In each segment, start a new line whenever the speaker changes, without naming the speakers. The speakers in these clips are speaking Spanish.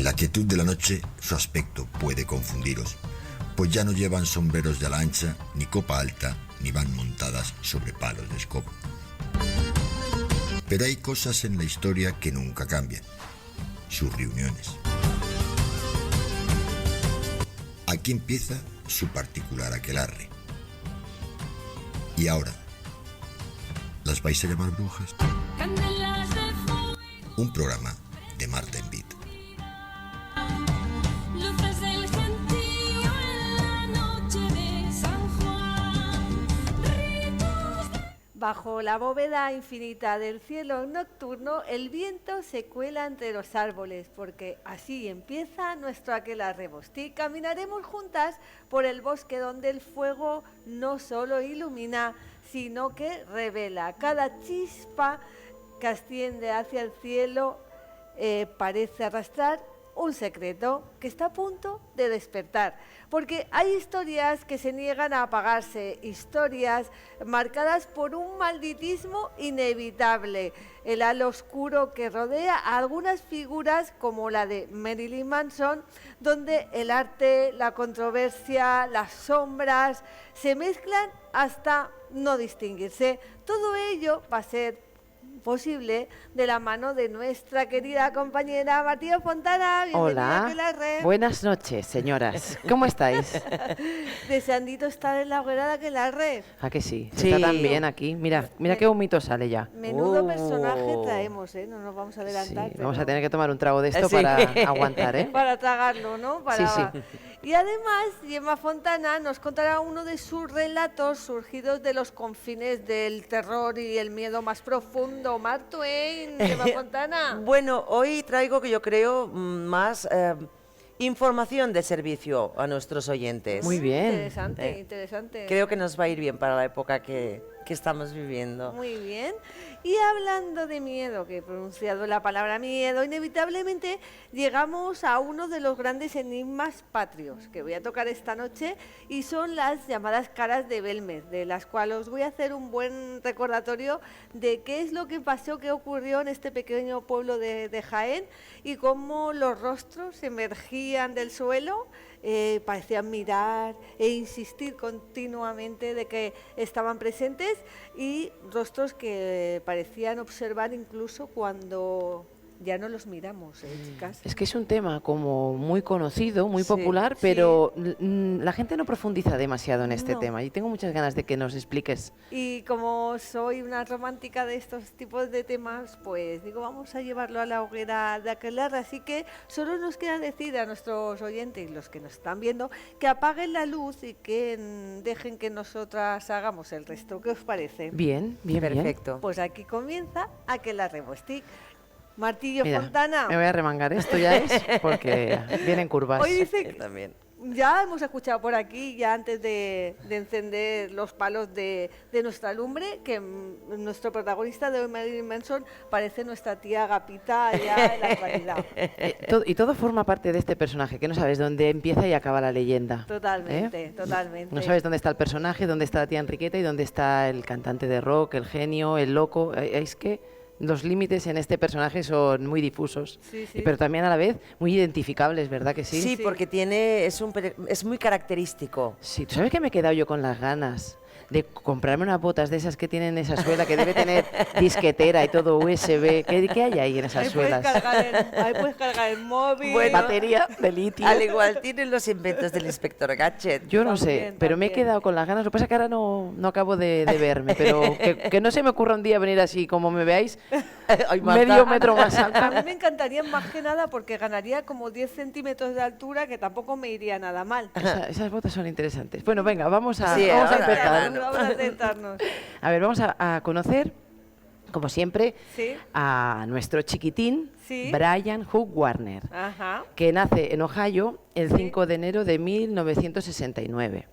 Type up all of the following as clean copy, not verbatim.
En la quietud de la noche su aspecto puede confundiros, pues ya no llevan sombreros de ala ancha, ni copa alta, ni van montadas sobre palos de escoba. Pero hay cosas en la historia que nunca cambian: sus reuniones. Aquí empieza su particular aquelarre. Y ahora, ¿las vais a llamar brujas? Un programa de Marta Envid.
Bajo la bóveda infinita del cielo nocturno, el viento se cuela entre los árboles, porque así empieza nuestro aquelarre. Y caminaremos juntas por el bosque donde el fuego no solo ilumina, sino que revela. Cada chispa que asciende hacia el cielo parece arrastrar un secreto que está a punto de despertar, porque hay historias que se niegan a apagarse, historias marcadas por un malditismo inevitable, el halo oscuro que rodea a algunas figuras como la de Marilyn Manson, donde el arte, la controversia, las sombras se mezclan hasta no distinguirse. Todo ello va a ser posible de la mano de nuestra querida compañera Matías Fontana.
Hola, buenas noches, señoras. ¿Cómo estáis?
Deseandito estar en la hoguera de Aquelarre.
¿A que sí? Sí. Está tan bien aquí. Mira qué humito sale ya.
Menudo personaje traemos, ¿eh? No nos vamos a adelantar.
Sí,
pero...
Vamos a tener que tomar un trago de esto para aguantar, ¿eh?
Para tragarlo, ¿no? Para...
Sí.
Y además, Gemma Fontana nos contará uno de sus relatos surgidos de los confines del terror y el miedo más profundo. Mark Twain, Gemma Fontana.
Bueno, hoy traigo, que yo creo, más información de servicio a nuestros oyentes.
Muy bien.
Interesante.
Creo que nos va a ir bien para la época que estamos viviendo.
Muy bien. Y hablando de miedo, que he pronunciado la palabra miedo, inevitablemente llegamos a uno de los grandes enigmas patrios que voy a tocar esta noche, y son las llamadas caras de Belmez, de las cuales os voy a hacer un buen recordatorio de qué es lo que pasó, qué ocurrió en este pequeño pueblo de Jaén, y cómo los rostros emergían del suelo, parecían mirar e insistir continuamente de que estaban presentes, y rostros que parecían observar incluso cuando ya no los miramos, chicas.
Es que es un tema como muy conocido, muy popular, pero la gente no profundiza demasiado en este tema, y tengo muchas ganas de que nos expliques.
Y como soy una romántica de estos tipos de temas, pues digo, vamos a llevarlo a la hoguera de Aquelarre, así que solo nos queda decir a nuestros oyentes, los que nos están viendo, que apaguen la luz y que dejen que nosotras hagamos el resto. ¿Qué os parece?
Bien,
perfecto.
Pues aquí comienza Aquelarre Bostic. Martillo.
Mira,
Fontana.
Me voy a remangar, esto ya es porque vienen curvas.
Hoy dice que
también.
Ya hemos escuchado por aquí, ya antes de encender los palos de nuestra lumbre, que nuestro protagonista de hoy, Marilyn Manson, parece nuestra tía Agapita ya en la actualidad.
Y todo forma parte de este personaje, que no sabes dónde empieza y acaba la leyenda.
Totalmente.
No sabes dónde está el personaje, dónde está la tía Enriqueta y dónde está el cantante de rock, el genio, el loco. Es que los límites en este personaje son muy difusos, pero también a la vez muy identificables, ¿verdad que sí?
Sí, porque es muy característico.
Sí, ¿tú sabes que me he quedado yo con las ganas de comprarme unas botas de esas que tienen esa suela, que debe tener disquetera y todo USB? ¿Qué hay ahí en esas suelas?
Ahí puedes cargar el móvil.
Bueno, batería de litio.
Al igual tienen los inventos del Inspector Gadget.
Yo no sé, pero me he quedado con las ganas. Lo que pasa es que ahora no acabo de verme, pero que no se me ocurra un día venir así como me veáis, medio metro más alta.
A mí me encantaría, más que nada, porque ganaría como 10 centímetros de altura, que tampoco me iría nada mal.
Esas botas son interesantes. Bueno, venga, vamos a
Vamos
empezar.
a sentarnos.
A ver, vamos a conocer, como siempre, a nuestro chiquitín, Brian Hook Warner, que nace en Ohio el 5 de enero de 1969.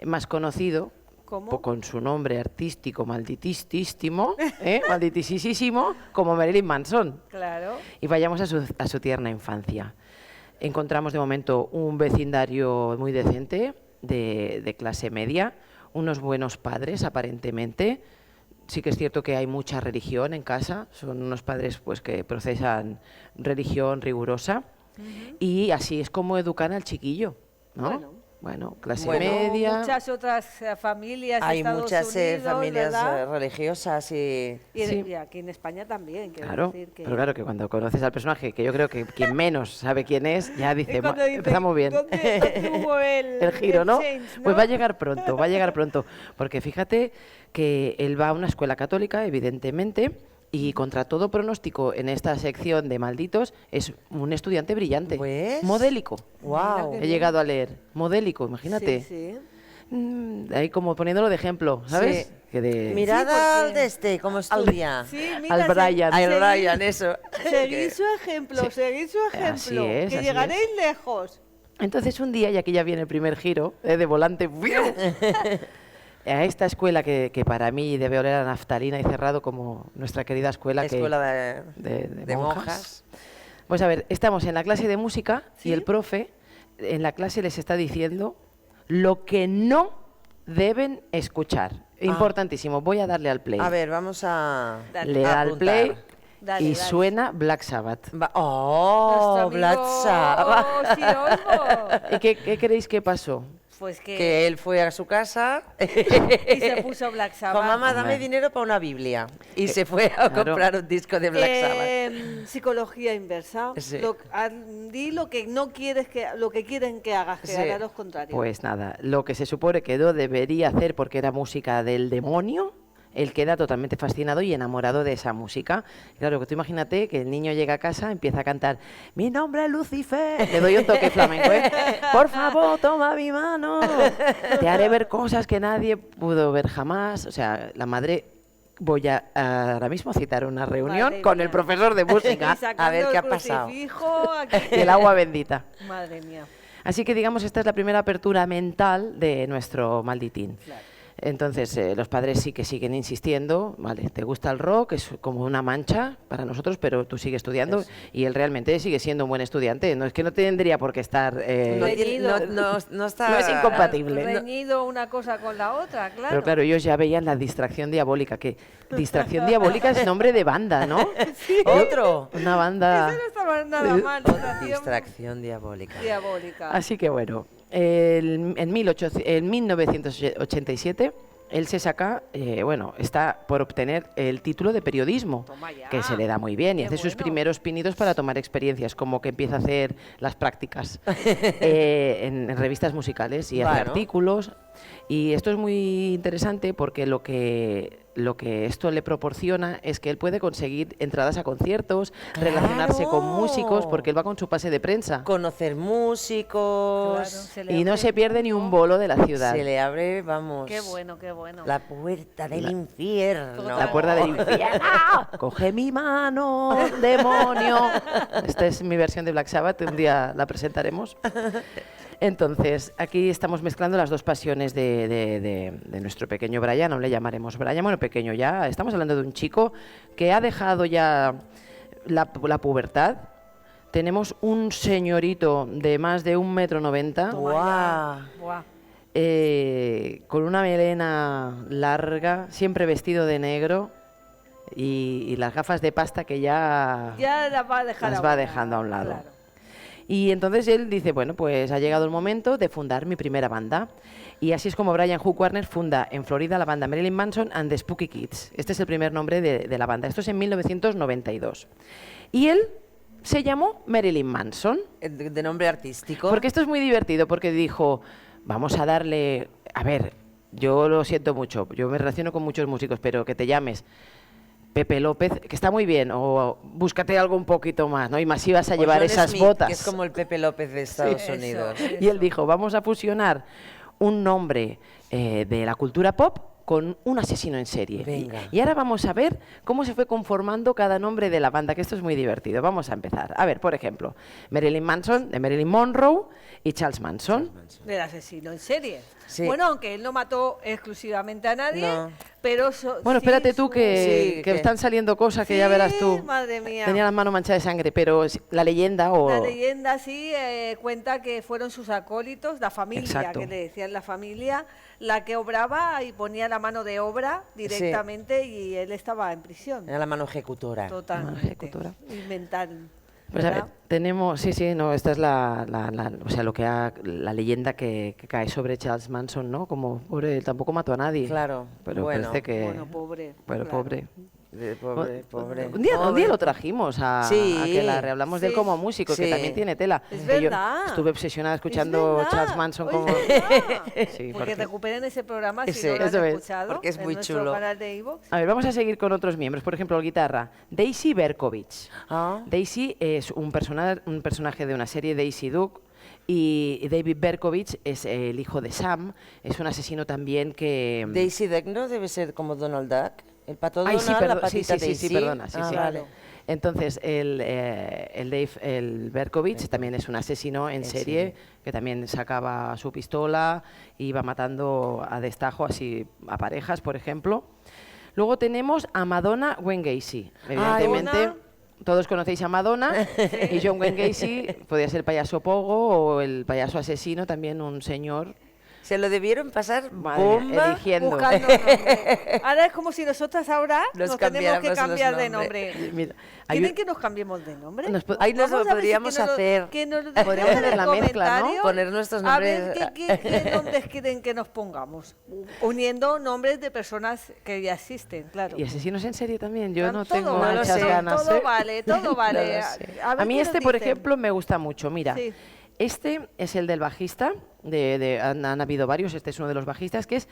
Más conocido con su nombre artístico malditisísimo, como Marilyn Manson.
Claro.
Y vayamos a su tierna infancia. Encontramos de momento un vecindario muy decente, de clase media, unos buenos padres aparentemente. Sí que es cierto que hay mucha religión en casa, son unos padres pues que procesan religión rigurosa. y así es como educan al chiquillo, ¿no? Bueno, clase media.
Muchas otras familias.
Hay muchas familias
¿verdad?
religiosas y
aquí en España también.
Claro,
decir que...
pero claro que cuando conoces al personaje, que yo creo que quien menos sabe quién es, ya dice, empezamos bien.
¿Dónde hubo el
giro, ¿no?
change, ¿no?
Pues va a llegar pronto, porque fíjate que él va a una escuela católica, evidentemente, y contra todo pronóstico en esta sección de malditos es un estudiante brillante.
¿Pues?
Modélico.
Wow.
He llegado a leer. Modélico, imagínate.
Sí.
Ahí como poniéndolo de ejemplo, ¿sabes?
Sí.
Que
Mirad al cómo estudia.
Sí, mira,
al Brian.
Al Brian, eso.
Seguid su ejemplo, seguid su ejemplo.
Así es,
que
así
llegaréis lejos.
Entonces un día, y aquí ya viene el primer giro, de volante, a esta escuela que para mí debe oler a naftalina y cerrado como nuestra querida escuela.
Escuela de monjas.
Pues a ver, estamos en la clase de música
¿Sí?
y el profe en la clase les está diciendo lo que no deben escuchar. Importantísimo, voy a darle al play.
A ver, vamos a
Le da al play
Dale,
y
dale.
suena Black Sabbath.
¡Oh, Black Sabbath!
Oh, sí, oigo.
¿Y qué creéis que pasó?
Pues
Que él fue a su casa
y se puso Black Sabbath.
con mamá, dame
Hombre.
dinero para una Biblia. Y se fue a
claro.
comprar un disco de Black Sabbath.
Psicología inversa.
Sí.
Di lo que no quieres lo que quieren que hagas, que
Sí.
hagas lo contrario.
Pues nada, lo que se supone que no debería hacer porque era música del demonio, él queda totalmente fascinado y enamorado de esa música. Claro, que tú imagínate que el niño llega a casa, empieza a cantar mi nombre es Lucifer, le doy un toque flamenco, ¿eh? Por favor, toma mi mano, te haré ver cosas que nadie pudo ver jamás. O sea, la madre... Voy a ahora mismo citar una reunión
Madre
con
mía.
el profesor de música
Y sacando
A ver qué
el
ha pasado.
crucifijo, aquí.
y el agua bendita.
Madre mía.
Así que digamos, esta es la primera apertura mental de nuestro malditín.
Claro.
Entonces, los padres sí que siguen insistiendo, vale, te gusta el rock, es como una mancha para nosotros, pero tú sigues estudiando y él realmente sigue siendo un buen estudiante. No es que no tendría por qué estar...
No está...
no es incompatible.
Reñido una cosa con la otra, claro.
Pero claro, ellos ya veían la distracción diabólica, que distracción diabólica es nombre de banda, ¿no?
¿Otro?
Una banda...
Eso no estaba nada mal.
Distracción diabólica.
Diabólica.
Así que bueno, en 1987 él se saca, está por obtener el título de periodismo,
Toma ya.
que se le da muy bien, y
Qué
hace sus
bueno.
primeros pinitos para tomar experiencias, como que empieza a hacer las prácticas en revistas musicales y hace
Bueno.
artículos. Y esto es muy interesante porque lo que esto le proporciona es que él puede conseguir entradas a conciertos, relacionarse con músicos, porque él va con su pase de prensa.
Conocer músicos.
Claro, se le
Y no
abre
se pierde ni un bolo de la ciudad.
Se le abre, vamos.
Qué bueno, qué bueno.
La puerta del infierno.
La puerta del infierno. Coge mi mano, demonio. Esta es mi versión de Black Sabbath, un día la presentaremos. Entonces, aquí estamos mezclando las dos pasiones de nuestro pequeño Brian, aún le llamaremos Brian, bueno, pequeño ya. Estamos hablando de un chico que ha dejado ya la pubertad. Tenemos un señorito de más de 1,90 m.
Toma ya. Buah.
Con una melena larga, siempre vestido de negro y las gafas de pasta que ya
las va a dejar
las
a
va
un
dejando a un lado.
Claro.
Y entonces él dice, bueno, pues ha llegado el momento de fundar mi primera banda. Y así es como Brian Hugh Warner funda en Florida la banda Marilyn Manson and the Spooky Kids. Este es el primer nombre de la banda. Esto es en 1992. Y él se llamó Marilyn Manson.
De nombre artístico.
Porque esto es muy divertido, porque dijo, vamos a darle... A ver, yo lo siento mucho, yo me relaciono con muchos músicos, pero que te llames Pepe López, que está muy bien, o búscate algo un poquito más, ¿no? Y más si vas a
O
llevar
John
esas
Smith,
botas.
que es como el Pepe López de Estados Unidos.
Eso.
Y él dijo, vamos a fusionar un nombre de la cultura pop con un asesino en serie.
Venga.
Y ahora vamos a ver cómo se fue conformando cada nombre de la banda, que esto es muy divertido. Vamos a empezar. A ver, por ejemplo, Marilyn Manson, de Marilyn Monroe, y Charles Manson.
Del asesino en serie.
Sí.
Bueno, aunque él no mató exclusivamente a nadie,
No.
pero...
Bueno,
sí,
espérate tú que
Sí,
que
que-
están saliendo cosas que ya
Sí,
verás tú.
madre mía.
Tenía las manos manchadas de sangre, pero la leyenda o...
La leyenda sí cuenta que fueron sus acólitos, la familia,
Exacto.
que le decían la familia, la que obraba y ponía la mano de obra directamente y él estaba en prisión.
Era la mano ejecutora.
Totalmente.
ejecutora.
Y mental.
Pues a ver, tenemos, sí, no, esta es o sea, la leyenda que cae sobre Charles Manson, ¿no? Como, pobre, tampoco mató a nadie.
Claro,
pero
bueno,
parece que...
Bueno, pobre.
Pero
claro.
pobre.
Pobre.
Un día lo trajimos a que hablamos de él
sí,
como músico, que también tiene tela.
Es
Que
verdad.
yo estuve obsesionada escuchando Charles Manson como...
Sí, porque recuperen ese programa si no lo
eso
han
es,
escuchado
porque es muy
en nuestro
chulo.
canal de iVoox.
A ver, vamos a seguir con otros miembros. Por ejemplo, guitarra, Daisy Berkovich.
Ah.
Daisy es un personaje de una serie, Daisy Duke, y David Berkovich es el hijo de Sam, es un asesino también que...
Daisy Duck no debe ser como Donald Duck. El pato Donald,
sí,
la patita Daisy.
sí, perdona, sí.
Vale.
Entonces, el Berkovich también es un asesino en serie que también sacaba su pistola e iba matando a destajo así a parejas, por ejemplo. Luego tenemos a Madonna Wayne Gacy. Evidentemente, todos conocéis a Madonna y John Wayne Gacy podía ser el payaso Pogo o el payaso asesino, también un señor.
Se lo debieron pasar bomba
eligiendo.
Buscando nombre. Ahora es como si nosotras ahora nos tenemos que cambiar de nombre.
Mira,
¿Quieren que nos cambiemos de nombre?
Ahí nos lo
Vamos a ver
podríamos hacer.
Podríamos hacer la mezcla, ¿no?
Poner nuestros
A
nombres.
ver qué nombres quieren que nos pongamos. Uniendo nombres de personas que ya existen, claro.
Y asesinos en serie también. Yo no
Todo
tengo
vale,
muchas ganas.
Todo vale, todo vale.
A mí este, por ejemplo, me gusta mucho. Mira,
Sí.
este es el del bajista. Han habido varios. Este es uno de los bajistas, que es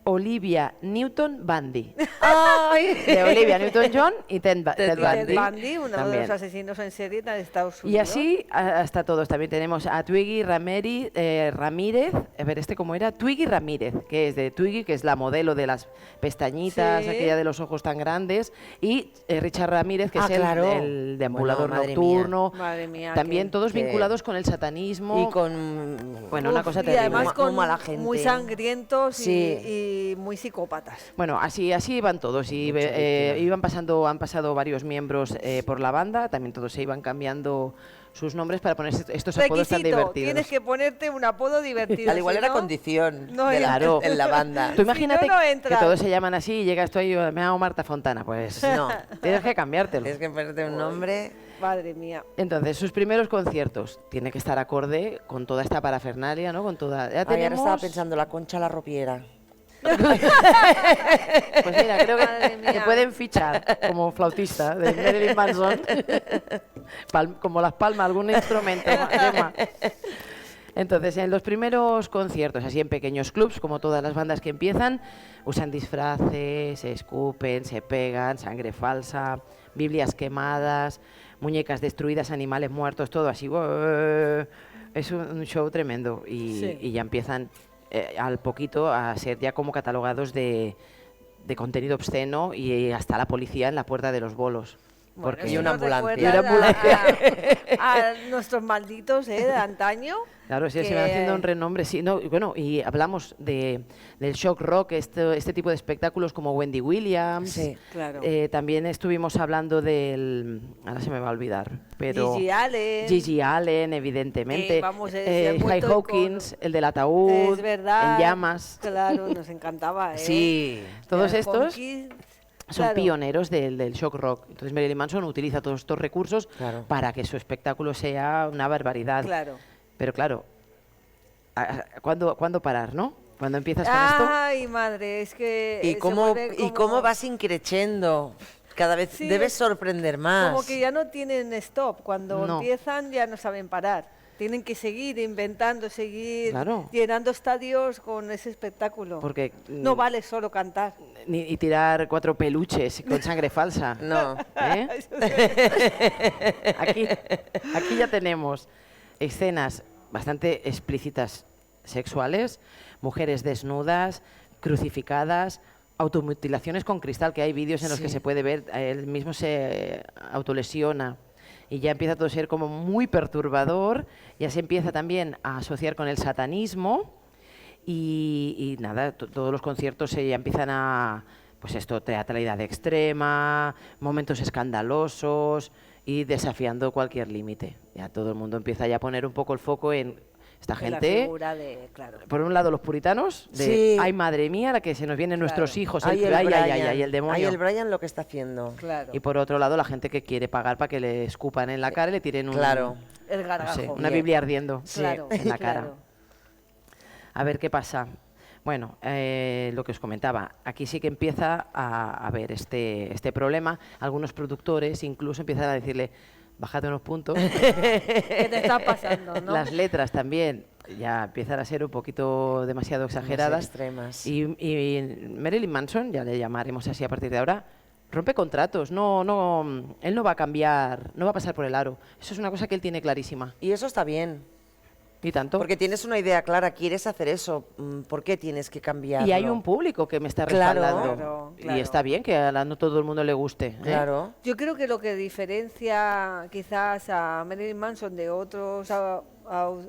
Olivia Newton-Bundy. De Olivia Newton-John y Ted Bundy.
Ted Bundy, uno
también.
de los asesinos en serie de Estados Unidos.
Y así hasta todos. También tenemos a Twiggy Ramírez. A ver, ¿este cómo era? Twiggy Ramírez, que es de Twiggy, que es la modelo de las pestañitas,
Sí.
aquella de los ojos tan grandes. Y Richard Ramírez, que es
claro.
el deambulador
Bueno, madre
nocturno.
Madre mía,
También todos
que-
vinculados con el satanismo.
Y con...
Bueno, una cosa
y
terrible.
además
Muy
con
mala gente.
muy sangrientos
Sí.
y muy psicópatas.
Bueno, así iban todos. Y han pasado varios miembros por la banda. También todos se iban cambiando sus nombres para poner estos apodos tan divertidos.
Tienes que ponerte un apodo divertido.
Al igual
si
era
no,
condición
no
de
Claro.
en la banda.
Tú imagínate
no
que
entras.
todos se llaman así y llegas tú y yo, me llamo Marta Fontana. Pues
No.
tienes que cambiártelo.
Tienes que ponerte un nombre.
Madre mía.
Entonces, sus primeros conciertos tiene que estar acorde con toda esta parafernalia, ¿no? Con toda... Ya
Ay, ahora
tenemos...
estaba pensando, la Concha la Ropiera.
Pues mira, creo
Madre
que
mía.
te pueden fichar como flautista de Marilyn Manson. Como las palmas, algún instrumento. Gemma. Entonces, en los primeros conciertos, así en pequeños clubs, como todas las bandas que empiezan, usan disfraces, se escupen, se pegan, sangre falsa, Biblias quemadas, muñecas destruidas, animales muertos, todo así. Es un show tremendo y ya empiezan al poquito a ser ya como catalogados de contenido obsceno y hasta la policía en la puerta de los bolos.
Bueno,
Porque
y una
nos
ambulancia.
recuerda a nuestros malditos de antaño.
Claro, sí,
que-
se va haciendo un renombre, sí. No, y bueno, y hablamos del shock rock, este tipo de espectáculos como Wendy Williams.
Sí.
Claro.
También estuvimos hablando ahora se me va a olvidar, pero...
Gigi Allen.
Evidentemente.
Que, vamos, se han
High
vuelto
Hawkins, el del ataúd,
Es verdad.
En llamas.
Claro, nos encantaba, ¿eh?
Sí.
Todos
High
estos
Hawkins,
son
claro.
pioneros del shock rock. Entonces Marilyn Manson utiliza todos estos recursos
Claro.
para que su espectáculo sea una barbaridad.
Claro.
Pero claro, ¿cuándo parar, no? Cuando empiezas con esto...
Ay, madre, es que...
¿Y
se
cómo,
vuelve
y cómo vas increciendo? Cada vez
Sí,
debes
es
sorprender más.
Como que ya no tienen stop. Cuando
No.
empiezan ya no saben parar. Tienen que seguir inventando, seguir
Claro.
llenando estadios con ese espectáculo.
Porque
No vale solo cantar.
y tirar 4 peluches con sangre falsa.
No.
¿Eh? Aquí ya tenemos escenas bastante explícitas sexuales, mujeres desnudas, crucificadas, automutilaciones con cristal, que hay vídeos en los que se puede ver, él mismo se autolesiona. Y ya empieza todo a ser como muy perturbador, ya se empieza también a asociar con el satanismo y nada, todos los conciertos ya empiezan a, pues esto, teatralidad extrema, momentos escandalosos y desafiando cualquier límite. Ya todo el mundo empieza ya a poner un poco el foco en Esta
la
gente,
figura de, claro.
por un lado los puritanos, de
Sí.
ay madre mía, la que se nos vienen nuestros hijos,
Ay, el
ay,
Brian,
el demonio.
ay, el Brian lo que está haciendo.
Claro.
Y por otro lado la gente que quiere pagar para que le escupan en la cara y le tiren
Claro.
El
no
gargajo.
sé, una Biblia ardiendo
Claro,
en la cara.
claro.
A ver qué pasa. Bueno, lo que os comentaba, aquí sí que empieza a haber este problema. Algunos productores incluso empiezan a decirle, bájate unos puntos.
¿Qué te está pasando, no?
Las letras también ya empiezan a ser un poquito demasiado exageradas.
Extremas.
Y Marilyn Manson, ya le llamaremos así a partir de ahora, rompe contratos. Él no va a cambiar, no va a pasar por el aro. Eso es una cosa que él tiene clarísima.
Y eso está bien.
Y tanto.
Porque tienes una idea clara, quieres hacer eso, ¿por qué tienes que cambiarlo?
Y hay un público que me está
Claro.
respaldando.
Claro.
Y está bien que a no todo el mundo le guste. ¿eh?
Claro.
Yo creo que lo que diferencia quizás a Marilyn Manson de otros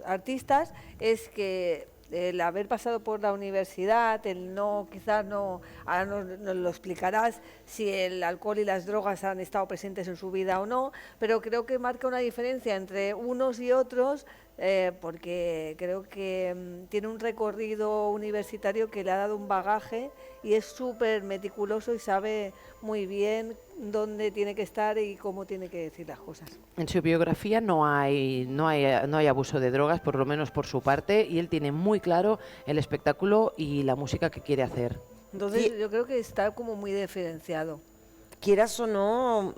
artistas es que el haber pasado por la universidad, el no, quizás no, ahora nos lo explicarás, si el alcohol y las drogas han estado presentes en su vida o no, pero creo que marca una diferencia entre unos y otros, porque creo que tiene un recorrido universitario que le ha dado un bagaje y es súper meticuloso y sabe muy bien dónde tiene que estar y cómo tiene que decir las cosas.
En su biografía no hay abuso de drogas, por lo menos por su parte, y él tiene muy claro el espectáculo y la música que quiere hacer.
Entonces yo creo que está como muy diferenciado.
Quieras o no,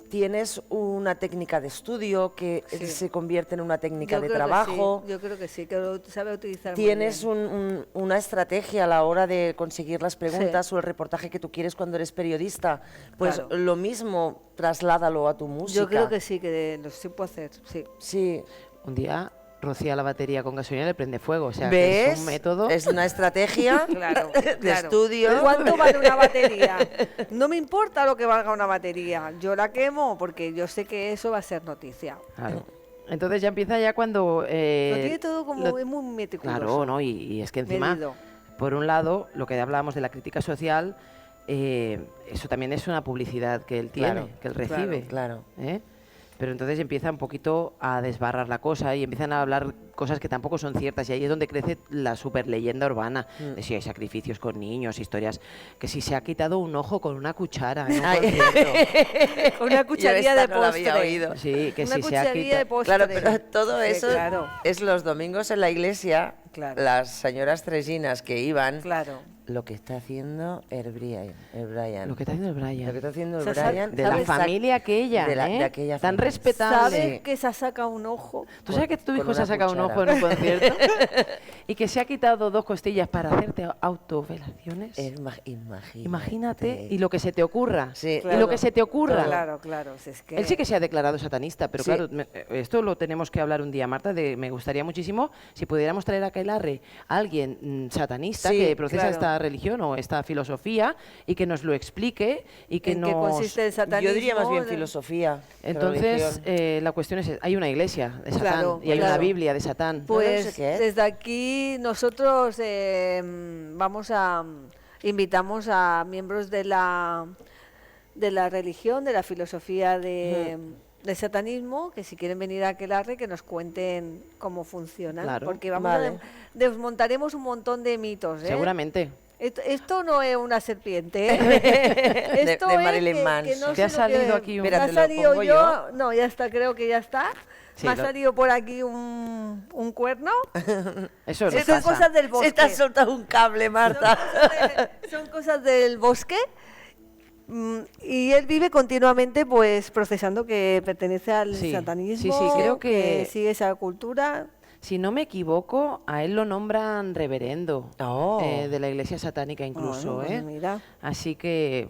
tienes una técnica de estudio que
Sí.
se convierte en una técnica
Yo
de
creo que
trabajo.
sí, yo creo que sí, que lo sabe utilizar muy
Tienes
bien.
una estrategia a la hora de conseguir las preguntas o el reportaje que tú quieres cuando eres periodista. Pues
Claro.
lo mismo, trasládalo a tu música.
Yo creo que sí, que lo sí puedo hacer, sí.
Sí.
Un día rocía la batería con gasolina y le prende fuego. O sea, que
¿Ves?
es un método.
Es una estrategia
Claro,
de
claro.
estudio.
¿Cuánto vale una batería? No me importa lo que valga una batería, yo la quemo porque yo sé que eso va a ser noticia.
Claro. Entonces ya empieza ya cuando...
Lo tiene todo como
lo-
muy meticuloso.
Claro, ¿no? Y es que encima,
medido.
por un lado, lo que hablábamos de la crítica social, eso también es una publicidad que él tiene,
Claro,
que él recibe.
Claro.
¿eh? Pero entonces empieza un poquito a desbarrar la cosa y empiezan a hablar cosas que tampoco son ciertas y ahí es donde crece la super leyenda urbana de si hay sacrificios con niños, historias, que si se ha quitado un ojo con una cuchara en un concierto.
Una cucharilla
Yo esta
de
no la había
postre.
oído.
Sí, que
Una
si se ha
cucharilla de
quitado...
postre.
Claro, pero todo
Sí,
eso
claro,
es los domingos en la iglesia,
Claro.
las señoras tresinas que iban,
claro.
lo que está haciendo el Brian.
Lo que está haciendo el Brian.
Lo que está haciendo el
O sea,
Brian.
De la
¿sabes?
familia aquella,
de aquella
tan
familia.
respetable.
¿Sabes que se ha sacado un ojo?
¿Tú sabes que tu
con
hijo se
una
ha sacado un
cuchara.
ojo en un concierto? Y que se ha quitado 2 costillas para hacerte autovelaciones. Imagínate, y lo que se te ocurra.
Sí,
Y lo que se te ocurra.
Claro, claro. Si es que...
Él sí que se ha declarado satanista, pero
Sí.
claro, esto lo tenemos que hablar un día, Marta. Me gustaría muchísimo si pudiéramos traer a Aquelarre a alguien satanista
Sí,
que profesa
claro.
esta religión o esta filosofía y que nos lo explique y que
¿En
nos...
qué consiste el satanismo?
Yo diría más bien filosofía. que
Entonces,
religión.
la cuestión es, hay una iglesia de Satán
Claro,
y hay
claro.
una Biblia de Satán.
Pues
No sé qué es.
desde aquí nosotros invitamos a miembros de la religión, de la filosofía del satanismo, que si quieren venir a Aquelarre, que nos cuenten cómo funcionan,
Claro.
porque
Vale.
desmontaremos un montón de mitos.
Seguramente.
Esto no es una serpiente, ¿eh? Esto
de
es
Marilyn
que
Manson.
no
Te
sé
ha
lo
salido
que-
aquí un-
me ha
Espérate, ¿lo
salido
pongo
yo, no, ya está, creo que ya está.
Sí,
me ha
lo-
salido por aquí un cuerno.
Eso nos
Son
pasa.
cosas del
Se
bosque.
te ha soltado un cable, Marta.
Son cosas del bosque. Y él vive continuamente pues procesando que pertenece al
Sí,
satanismo,
sí, creo que-
sigue esa cultura.
Si no me equivoco, a él lo nombran reverendo
Oh.
de la iglesia satánica incluso.
Bueno, pues mira.
Así que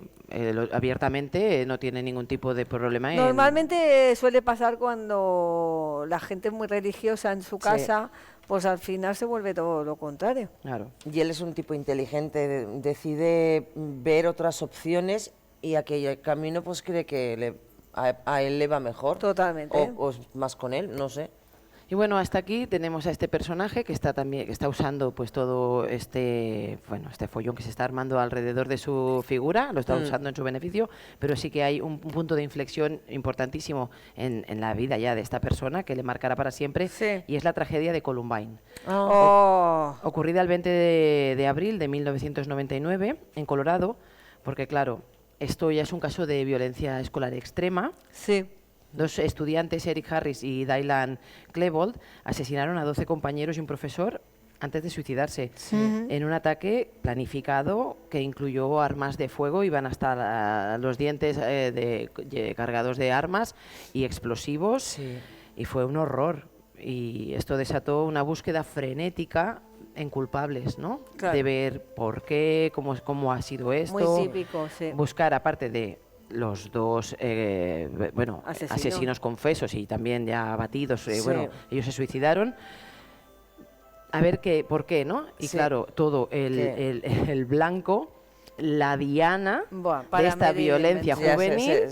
abiertamente no tiene ningún tipo de problema.
Normalmente suele pasar cuando la gente es muy religiosa en su casa, pues al final se vuelve todo lo contrario.
Claro.
Y él es un tipo inteligente, decide ver otras opciones y aquel camino pues cree que a él le va mejor.
Totalmente.
O es más con él, no sé.
Y bueno, hasta aquí tenemos a este personaje que está usando pues todo este follón que se está armando alrededor de su figura, lo está usando en su beneficio, pero sí que hay un punto de inflexión importantísimo en la vida ya de esta persona que le marcará para siempre, y es la tragedia de Columbine. Ocurrida el 20 de abril de 1999 en Colorado, porque claro, esto ya es un caso de violencia escolar extrema.
Sí.
2 estudiantes, Eric Harris y Dylan Klebold, asesinaron a 12 compañeros y un profesor antes de suicidarse, en un ataque planificado que incluyó armas de fuego, iban hasta los dientes cargados de armas y explosivos, y fue un horror. Y esto desató una búsqueda frenética en culpables, ¿no?
Claro.
De ver por qué, cómo ha sido esto.
Muy típico, sí.
Buscar, aparte de los 2 asesinos confesos y también ya abatidos, ellos se suicidaron, a ver por qué, ¿no? Y claro, todo el blanco, la diana de esta violencia juvenil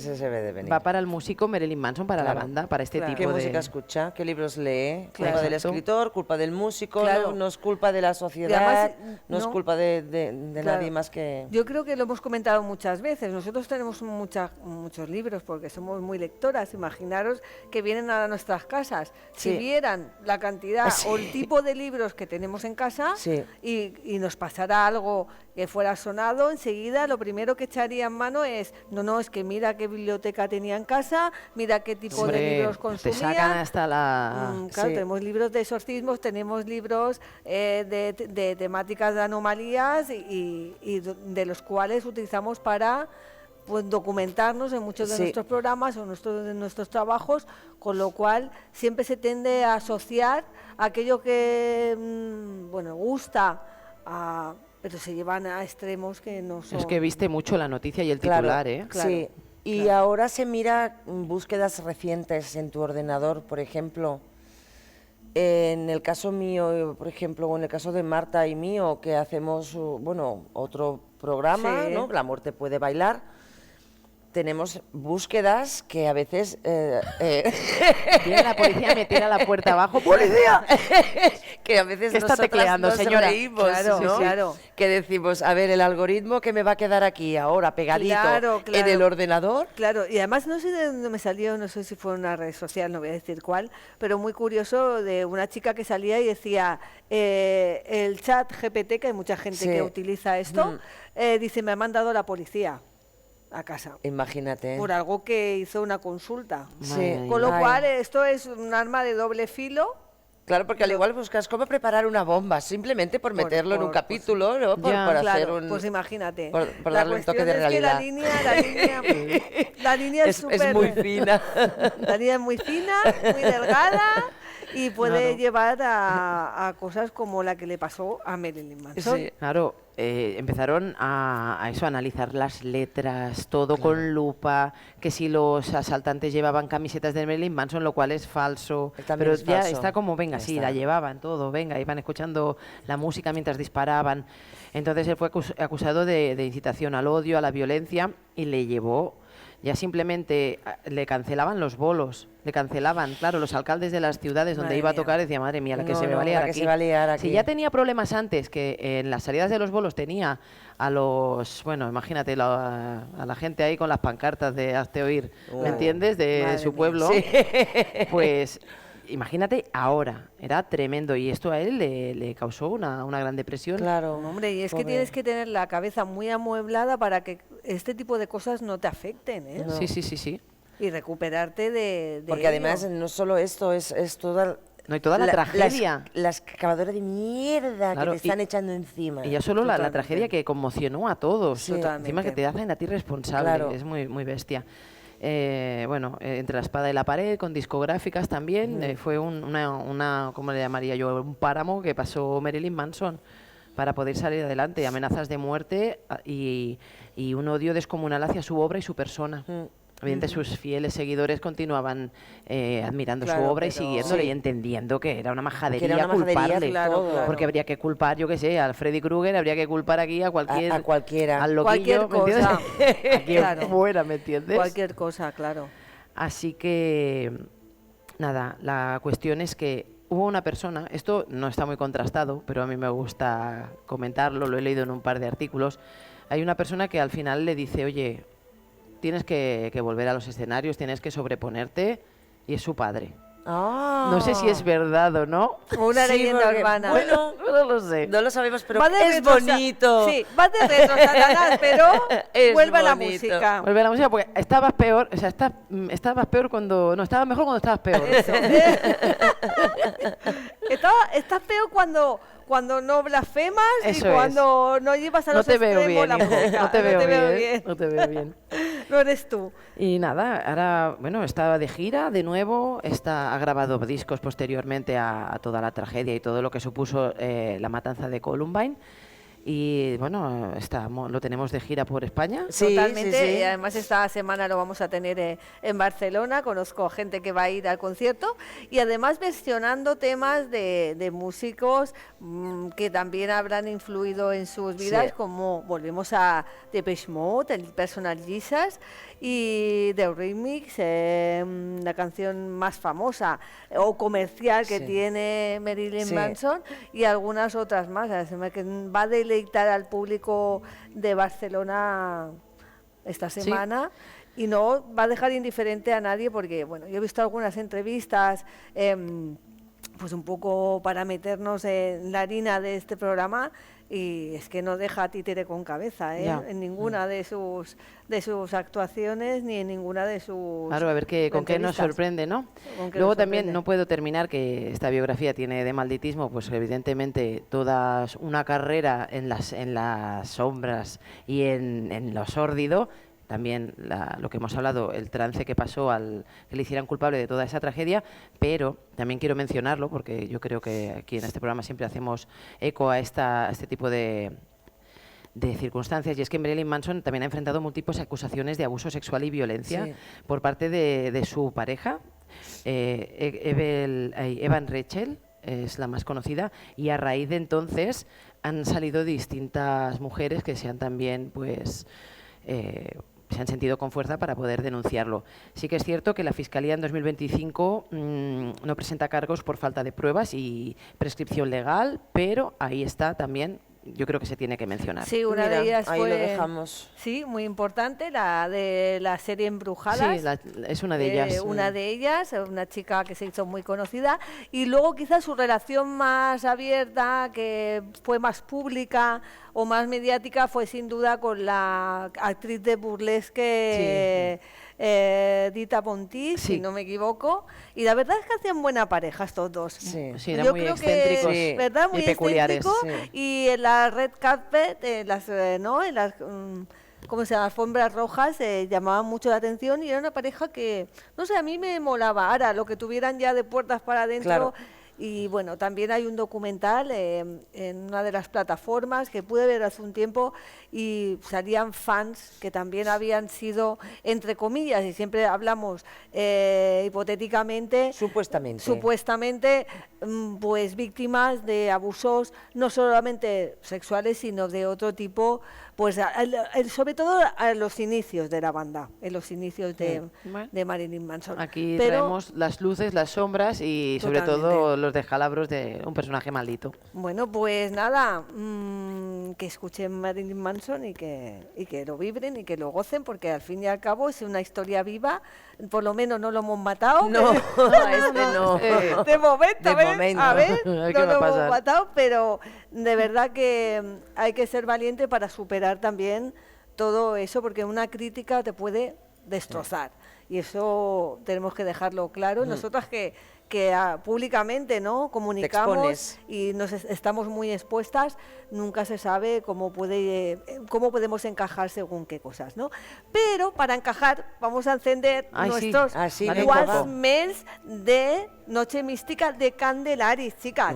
va para el músico Marilyn Manson, para la banda, para este tipo
¿Qué
de...
música escucha? ¿Qué libros lee? Culpa del escritor, culpa del músico, no es culpa de la sociedad, además, no es culpa de nadie más que...
Yo creo que lo hemos comentado muchas veces. Nosotros tenemos muchos libros porque somos muy lectoras. Imaginaros que vienen a nuestras casas. Si vieran la cantidad o el tipo de libros que tenemos en casa y nos pasara algo que fuera sonado, enseguida lo primero que echaría en mano es, es que mira qué biblioteca tenía en casa, mira qué tipo de libros consumía.
Te sacan hasta la...
Claro, tenemos libros de exorcismos, tenemos libros de temáticas de anomalías y de los cuales utilizamos para documentarnos en muchos de nuestros programas o de nuestros trabajos, con lo cual siempre se tiende a asociar aquello que gusta pero se llevan a extremos que no son...
Es que viste mucho la noticia y el titular, ¿eh?
Claro. Sí, y ahora se mira búsquedas recientes en tu ordenador, por ejemplo. En el caso mío, por ejemplo, o en el caso de Marta y mío, que hacemos, otro programa, ¿no? La muerte puede bailar. Tenemos búsquedas que a veces...
Viene la policía, me tira la puerta abajo. ¡Policía!
Que a veces
está tecleando, señora.
Reímos, ¿no? Que decimos, a ver, el algoritmo que me va a quedar aquí ahora pegadito en el ordenador.
Claro, y además no sé de dónde me salió, no sé si fue una red social, no voy a decir cuál, pero muy curioso, de una chica que salía y decía, el chat GPT, que hay mucha gente que utiliza esto, dice, me ha mandado la policía a casa.
Imagínate.
Por algo que hizo una consulta. Con lo cual, esto es un arma de doble filo.
Claro, porque al igual buscas cómo preparar una bomba, simplemente por meterlo en un capítulo, ¿no? Por hacer un...
Pues imagínate.
Por darle un toque de realidad.
Que la línea es súper...
Es muy fina.
La línea es muy fina, muy delgada, y puede llevar a cosas como la que le pasó a Marilyn Manson.
Sí, claro. Empezaron a analizar las letras, todo con lupa, que si los asaltantes llevaban camisetas de Marilyn Manson, lo cual es falso, pero ya falso. Está como, venga, sí, la llevaban todo, venga, iban escuchando la música mientras disparaban. Entonces él fue acusado de incitación al odio, a la violencia, y le llevó... Ya simplemente le cancelaban los bolos, claro, los alcaldes de las ciudades donde iba a tocar decían, madre mía, la que se me va a liar aquí. Si ya tenía problemas antes, que en las salidas de los bolos tenía a los, imagínate, a la gente ahí con las pancartas de hazte oír, ¿me entiendes? De su pueblo, pues... Imagínate ahora, era tremendo, y esto a él le causó una gran depresión.
Claro, hombre, y es que tienes que tener la cabeza muy amueblada para que este tipo de cosas no te afecten, ¿eh?
No. Sí.
Y recuperarte de
porque además no solo esto, es toda...
No, y toda la tragedia.
La excavadora de mierda que te están echando encima.
Y ya solo la tragedia que conmocionó a todos. Encima que te hacen a ti responsable, es muy, muy bestia. Entre la espada y la pared, con discográficas también, fue ¿cómo le llamaría yo? Un páramo que pasó Marilyn Manson para poder salir adelante, amenazas de muerte y un odio descomunal hacia su obra y su persona. Evidentemente sus fieles seguidores continuaban admirando su obra y siguiéndole y entendiendo que era una majadería culparle. Porque habría que culpar, yo qué sé, al Freddy Krueger, habría que culpar aquí a cualquiera. Al loquillo, ¿me entiendes? A quien fuera, ¿me entiendes?
Cualquier cosa, claro.
Así que... nada, la cuestión es que hubo una persona, esto no está muy contrastado, pero a mí me gusta comentarlo, lo he leído en un par de artículos. Hay una persona que al final le dice, oye, tienes que volver a los escenarios, tienes que sobreponerte, y es su padre. No sé si es verdad o no.
Una leyenda urbana.
Bueno,
no lo sé.
No lo sabemos, pero es bonito.
Sí, va de retro, Satanás, pero vuelve a la música.
Vuelve a la música porque estabas peor, o sea, estabas peor cuando... No, estabas mejor cuando estabas peor.
Eso. Estás peor cuando no blasfemas. Eso y cuando no llevas a los extremos la música.
No te veo bien. No te veo bien.
No eres tú.
Y nada, ahora, bueno, está de gira de nuevo, ha grabado discos posteriormente a toda la tragedia y todo lo que supuso la matanza de Columbine. Y bueno, lo tenemos de gira por España.
Sí, totalmente. Sí. Y además esta semana lo vamos a tener en Barcelona. Conozco gente que va a ir al concierto y además versionando temas de músicos que también habrán influido en sus vidas, como volvemos a Depeche Mode, el Personal Jesus, y The Remix, la canción más famosa o comercial que tiene Marilyn Manson, y algunas otras más. Que va a deleitar al público de Barcelona esta semana. Y no va a dejar indiferente a nadie, porque bueno, yo he visto algunas entrevistas pues un poco para meternos en la harina de este programa, y es que no deja títere con cabeza, en ninguna de sus actuaciones ni en ninguna de sus...
Claro, a ver con qué nos sorprende, ¿no? Luego también no puedo terminar, que esta biografía tiene de malditismo, pues evidentemente toda una carrera en las sombras y en lo sórdido. También lo que hemos hablado, el trance que pasó que le hicieran culpable de toda esa tragedia, pero también quiero mencionarlo porque yo creo que aquí en este programa siempre hacemos eco a este tipo de circunstancias, y es que Marilyn Manson también ha enfrentado múltiples acusaciones de abuso sexual y violencia por parte de su pareja, Evan Rachel, es la más conocida, y a raíz de entonces han salido distintas mujeres que se han también se han sentido con fuerza para poder denunciarlo. Sí que es cierto que la Fiscalía en 2025 no presenta cargos por falta de pruebas y prescripción legal, pero ahí está también, yo creo que se tiene que mencionar.
Sí, una de ellas
ahí
fue,
lo dejamos.
Sí, muy importante, la de la serie Embrujadas.
Sí, es una de ellas.
Una de ellas, una chica que se hizo muy conocida, y luego quizás su relación más abierta, que fue más pública o más mediática, fue sin duda con la actriz de burlesque Dita Von Teese, si no me equivoco, y la verdad es que hacían buena pareja estos dos.
Sí, eran muy excéntricos,
¿verdad? Muy
y peculiares.
Y en la red carpet, en las ¿cómo se llama? Alfombras rojas, llamaban mucho la atención, y era una pareja que, no sé, a mí me molaba. Ahora, lo que tuvieran ya de puertas para adentro...
Claro.
Y bueno, también hay un documental en una de las plataformas que pude ver hace un tiempo, y salían fans que también habían sido, entre comillas, y siempre hablamos hipotéticamente, supuestamente, pues víctimas de abusos no solamente sexuales, sino de otro tipo, pues sobre todo a los inicios de la banda, en los inicios de Marilyn Manson.
Aquí traemos las luces, las sombras y sobre todo los descalabros de un personaje maldito.
Bueno, pues nada, que escuchen Marilyn Manson y que lo vibren y que lo gocen, porque al fin y al cabo es una historia viva. Por lo menos no lo hemos matado.
No, no.
De momento, a ver, no lo hemos matado, pero de verdad que hay que ser valiente para superar también todo eso, porque una crítica te puede destrozar. Y eso tenemos que dejarlo claro. Nosotras que públicamente comunicamos y nos estamos muy expuestas, nunca se sabe cómo podemos encajar según qué cosas, ¿no? Pero para encajar vamos a encender nuestros waltzmans de Noche Mística de Candelaris, chicas,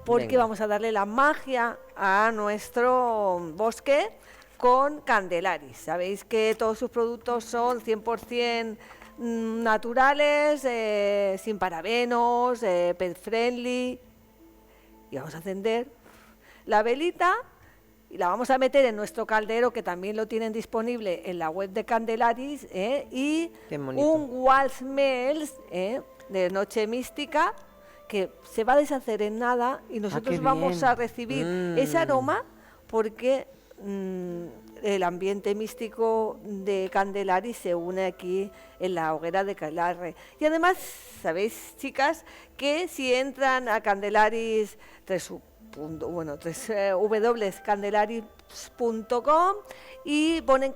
porque vamos a darle la magia a nuestro bosque con Candelaris. Sabéis que todos sus productos son 100% naturales, sin parabenos, pet friendly. Y vamos a encender la velita y la vamos a meter en nuestro caldero, que también lo tienen disponible en la web de Candelaris, y un Waltzmans de Noche Mística, que se va a deshacer en nada y nosotros vamos a recibir ese aroma porque el ambiente místico de Candelaris se une aquí en la hoguera de Aquelarre. Y además, sabéis, chicas, que si entran a Candelaris, www.candelaris.com y ponen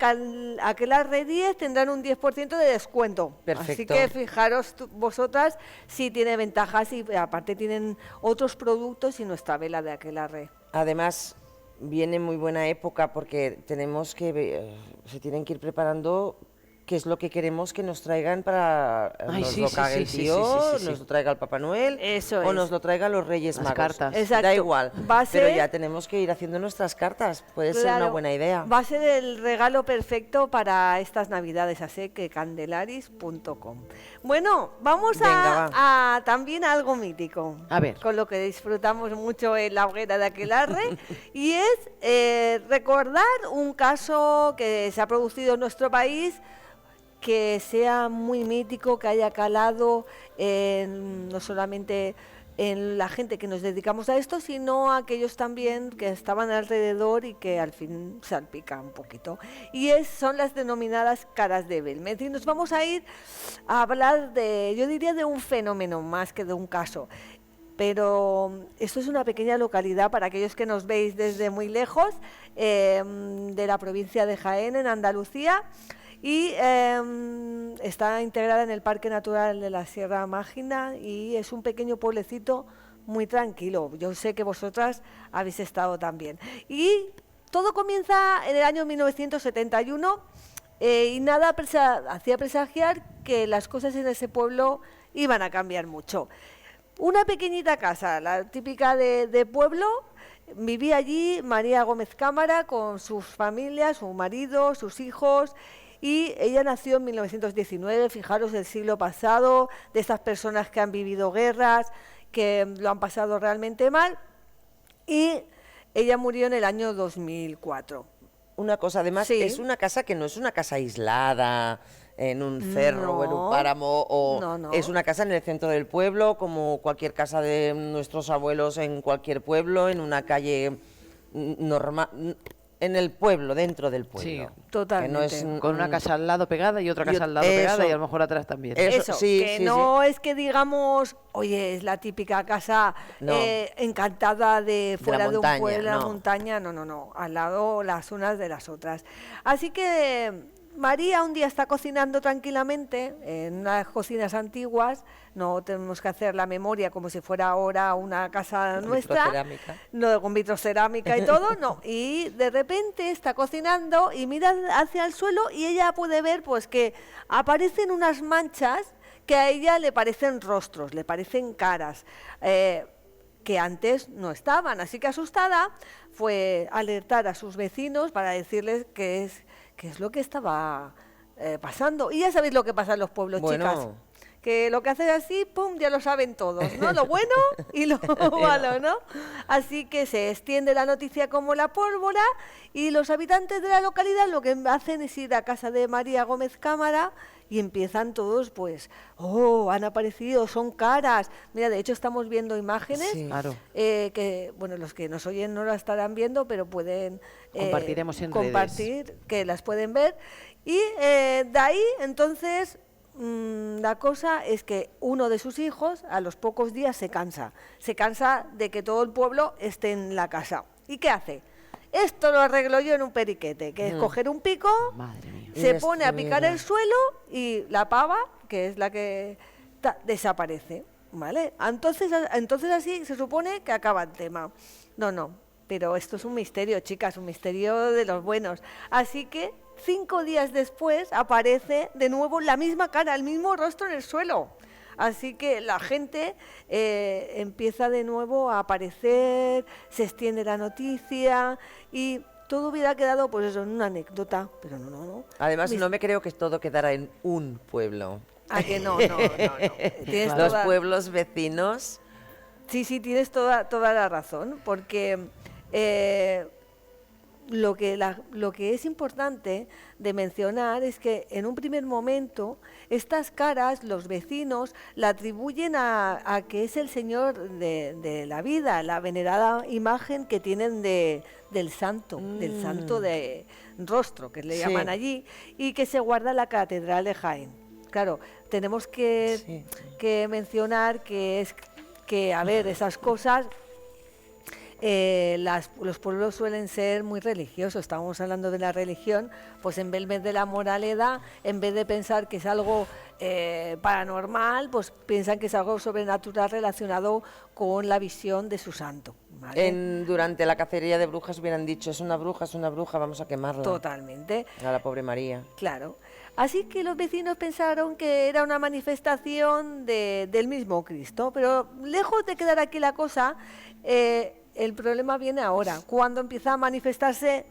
Aquelarre 10, tendrán un 10% de descuento.
Perfecto.
Así que fijaros vosotras si tiene ventajas y aparte tienen otros productos y nuestra vela de Aquelarre.
Además, viene muy buena época porque tenemos que se tienen que ir preparando qué es lo que queremos que nos traigan para nos lo cague el tío, nos lo traiga el Papá Noel o nos lo traiga los Reyes Magos.
Cartas.
Exacto.
Da igual, pero ya tenemos que ir haciendo nuestras cartas, puede ser una buena idea.
Va a ser el regalo perfecto para estas Navidades, así que candelaris.com. Bueno, vamos a también algo mítico,
a ver,
con lo que disfrutamos mucho en la hoguera de Aquelarre, y es recordar un caso que se ha producido en nuestro país, que sea muy mítico, que haya calado no solamente en la gente que nos dedicamos a esto, sino a aquellos también que estaban alrededor y que al fin salpican un poquito. Y son las denominadas caras de Belmez. Y nos vamos a ir a hablar yo diría de un fenómeno más que de un caso. Pero esto es una pequeña localidad para aquellos que nos veis desde muy lejos, de la provincia de Jaén, en Andalucía. Y está integrada en el Parque Natural de la Sierra Mágina y es un pequeño pueblecito muy tranquilo. Yo sé que vosotras habéis estado también. Y todo comienza en el año 1971 y nada hacía presagiar que las cosas en ese pueblo iban a cambiar mucho. Una pequeñita casa, la típica de pueblo. Vivía allí María Gómez Cámara con sus familias, su marido, sus hijos. Y ella nació en 1919, fijaros, del siglo pasado, de estas personas que han vivido guerras, que lo han pasado realmente mal, y ella murió en el año 2004.
Una cosa, además, es una casa que no es una casa aislada en un cerro o en un páramo, es una casa en el centro del pueblo, como cualquier casa de nuestros abuelos en cualquier pueblo, en una calle normal. En el pueblo, dentro del pueblo.
Sí,
totalmente.
Con una casa al lado pegada y otra casa al lado pegada y a lo mejor atrás también.
Eso que no es que digamos, oye, es la típica casa encantada de fuera de un pueblo, la montaña, no, al lado las unas de las otras. Así que María un día está cocinando tranquilamente en unas cocinas antiguas, no tenemos que hacer la memoria como si fuera ahora una casa nuestra, no, con vitrocerámica y todo, no, y de repente está cocinando y mira hacia el suelo y ella puede ver pues que aparecen unas manchas que a ella le parecen rostros, le parecen caras, que antes no estaban, así que asustada fue alertar a sus vecinos para decirles qué es lo que estaba pasando. Y ya sabéis lo que pasa en los pueblos, chicas. Que lo que hacen así, pum, ya lo saben todos, ¿no? Lo bueno y lo malo, ¿no? Así que se extiende la noticia como la pólvora y los habitantes de la localidad lo que hacen es ir a casa de María Gómez Cámara y empiezan todos, pues, han aparecido, son caras. Mira, de hecho estamos viendo imágenes que, bueno, los que nos oyen no las estarán viendo, pero pueden
compartiremos en redes,
que las pueden ver. Y de ahí, entonces, la cosa es que uno de sus hijos a los pocos días se cansa de que todo el pueblo esté en la casa. ¿Y qué hace? Esto lo arreglo yo en un periquete, que es coger un pico, se pone a picar el suelo y la pava, que es la que desaparece, ¿vale? Entonces así se supone que acaba el tema. No, pero esto es un misterio, chicas, un misterio de los buenos. Así que 5 días después aparece de nuevo la misma cara, el mismo rostro en el suelo. Así que la gente empieza de nuevo a aparecer, se extiende la noticia y todo hubiera quedado pues eso, en una anécdota, pero no.
Además, no me creo que todo quedara en un pueblo.
¿A que no? Tienes
los pueblos vecinos.
Sí, tienes toda la razón, porque lo que es importante de mencionar es que en un primer momento estas caras los vecinos la atribuyen a que es el señor de la vida, la venerada imagen que tienen del santo de rostro, que le llaman allí, y que se guarda en la catedral de Jaén. Claro, tenemos que mencionar que a ver, esas cosas... los pueblos suelen ser muy religiosos. Estábamos hablando de la religión, pues en vez de la moralidad, en vez de pensar que es algo paranormal, pues piensan que es algo sobrenatural relacionado con la visión de su santo, ¿vale?
Durante la cacería de brujas hubieran dicho, es una bruja, vamos a quemarla.
Totalmente.
A la pobre María.
Claro. Así que los vecinos pensaron que era una manifestación del mismo Cristo, pero lejos de quedar aquí la cosa, el problema viene ahora, cuando empieza a manifestarse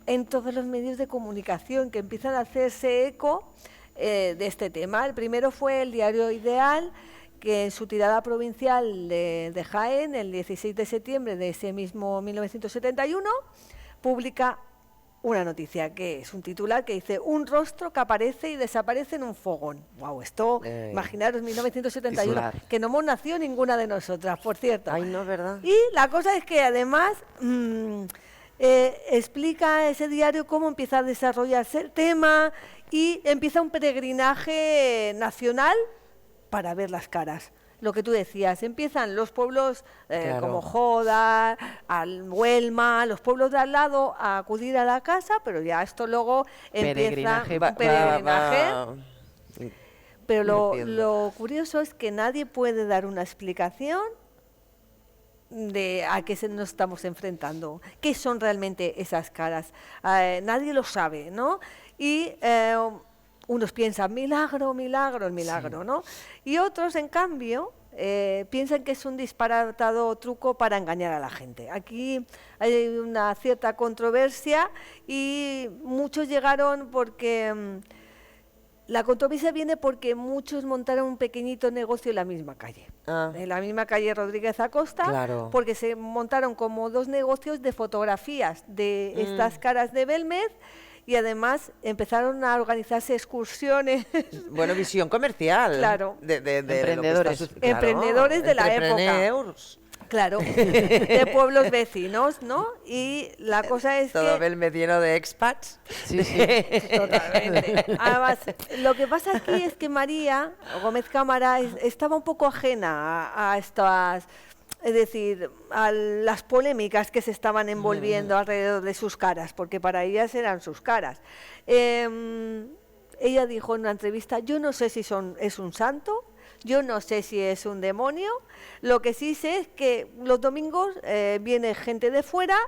en todos los medios de comunicación, que empiezan a hacerse eco de este tema. El primero fue el diario Ideal, que en su tirada provincial de Jaén, el 16 de septiembre de ese mismo 1971, publica una noticia, que es un titular que dice: un rostro que aparece y desaparece en un fogón. Wow, esto, imaginaros, 1971, titular. Que no hemos nacido ninguna de nosotras, por cierto.
Ay, no, ¿verdad?
Y la cosa es que además explica ese diario cómo empieza a desarrollarse el tema y empieza un peregrinaje nacional para ver las caras. Lo que tú decías, empiezan los pueblos como Joda, Huelma, los pueblos de al lado a acudir a la casa, pero ya esto luego empieza un peregrinaje. Pero lo curioso es que nadie puede dar una explicación de a qué nos estamos enfrentando, qué son realmente esas caras. Nadie lo sabe, ¿no? Y unos piensan milagro, ¿no? Y otros, en cambio, piensan que es un disparatado truco para engañar a la gente. Aquí hay una cierta controversia y muchos llegaron porque... la controversia viene porque muchos montaron un pequeñito negocio en la misma calle. En la misma calle Rodríguez Acosta, porque se montaron como dos negocios de fotografías de estas caras de Belmez. Y además empezaron a organizarse excursiones.
Bueno, visión comercial.
Claro.
De
emprendedores.
Emprendedores de la época. Claro, de pueblos vecinos, ¿no? Y la cosa es
todo Belmez lleno de expats.
Sí.
Totalmente. Además, lo que pasa aquí es que María Gómez Cámara estaba un poco ajena a estas... Es decir, a las polémicas que se estaban envolviendo alrededor de sus caras, porque para ellas eran sus caras. Ella dijo en una entrevista: yo no sé si es un santo, yo no sé si es un demonio, lo que sí sé es que los domingos viene gente de fuera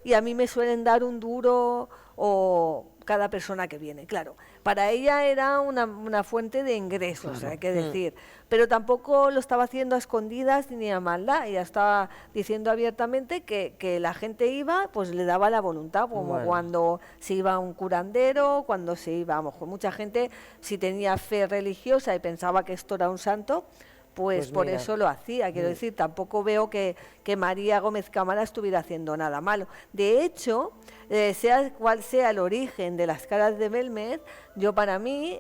y a mí me suelen dar un duro o cada persona que viene. Claro, para ella era una fuente de ingresos, hay que decir, pero tampoco lo estaba haciendo a escondidas ni a maldad. Ella estaba diciendo abiertamente que la gente iba, pues le daba la voluntad, como cuando se iba a un curandero, cuando se iba, a lo mejor mucha gente, si tenía fe religiosa y pensaba que esto era un santo, pues por eso lo hacía. Quiero decir, tampoco veo que María Gómez Cámara estuviera haciendo nada malo. De hecho, sea cual sea el origen de las caras de Belmez, para mí,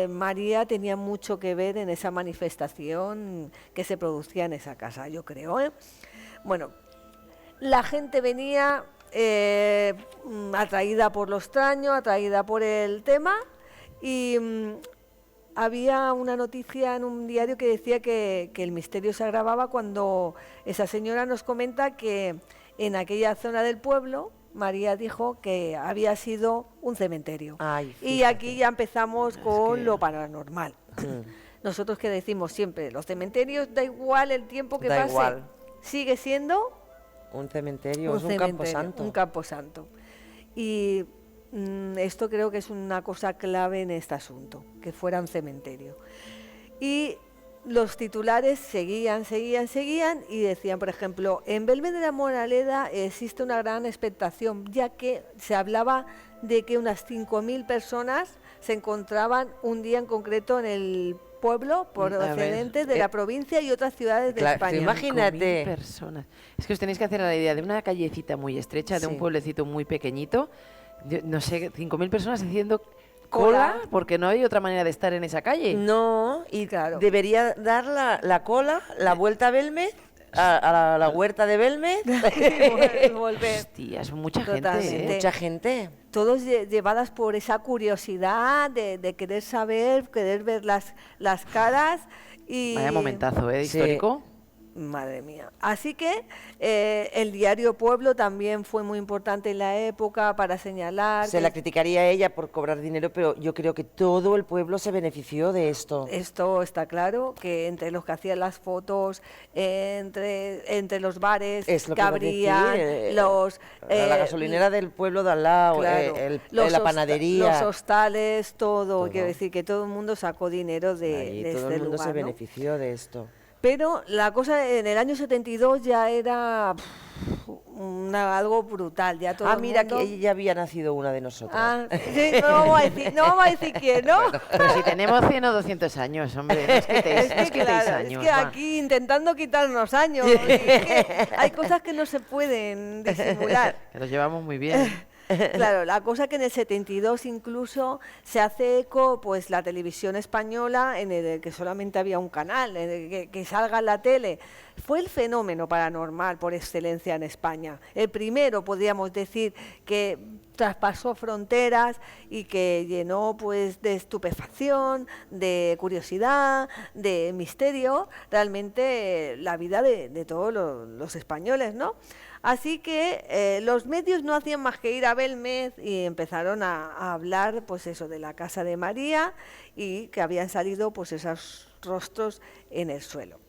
María tenía mucho que ver en esa manifestación que se producía en esa casa, yo creo. Bueno, la gente venía atraída por lo extraño, atraída por el tema, y... había una noticia en un diario que decía que el misterio se agravaba cuando esa señora nos comenta que en aquella zona del pueblo, María dijo que había sido un cementerio. Y aquí ya empezamos con lo paranormal. Nosotros que decimos siempre, los cementerios da igual el tiempo que pase, sigue siendo
un cementerio, es un camposanto.
Un camposanto. Y... esto creo que es una cosa clave en este asunto, que fuera un cementerio. Y los titulares seguían y decían, por ejemplo, en Belmez de la Moraleda existe una gran expectación, ya que se hablaba de que unas 5.000 personas se encontraban un día en concreto en el pueblo procedentes de la provincia y otras ciudades de España.
Imagínate.
5.000 personas. Es que os tenéis que hacer la idea de una callecita muy estrecha, de un pueblecito muy pequeñito, no sé, 5.000 personas haciendo cola, porque no hay otra manera de estar en esa calle.
No, y claro, debería dar la cola, la vuelta a Belmez, a la huerta de Belmez.
Volver.
Hostia, es mucha gente.
Mucha gente.
Todos llevadas por esa curiosidad de querer saber, querer ver las caras. Y
vaya momentazo, histórico.
Madre mía. Así que el diario Pueblo también fue muy importante en la época para señalar...
Se la criticaría a ella por cobrar dinero, pero yo creo que todo el pueblo se benefició de esto.
Esto está claro, que entre los que hacían las fotos, entre los bares que abrían,
la gasolinera del pueblo de al lado,
claro,
la panadería...
Los hostales, todo. Quiero decir que todo el mundo sacó dinero de este lugar.
Todo el mundo se benefició de esto.
Pero la cosa en el año 72 ya era algo brutal. Ya todo
mira, que ya había nacido una de nosotras.
Sí, no vamos a decir quién, ¿no?
Pero si tenemos 100 o 200 años, hombre, no os quitéis años.
Es que aquí intentando quitarnos años, es que hay cosas que no se pueden disimular.
Que los llevamos muy bien.
Claro, la cosa que en el 72 incluso se hace eco, pues la televisión española, en el que solamente había un canal, en el que salga en la tele. Fue el fenómeno paranormal por excelencia en España. El primero, podríamos decir, que traspasó fronteras y que llenó pues de estupefacción, de curiosidad, de misterio, realmente la vida de todos los españoles, ¿no? Así que los medios no hacían más que ir a Belmez y empezaron a hablar, pues eso, de la casa de María y que habían salido pues esos rostros en el suelo.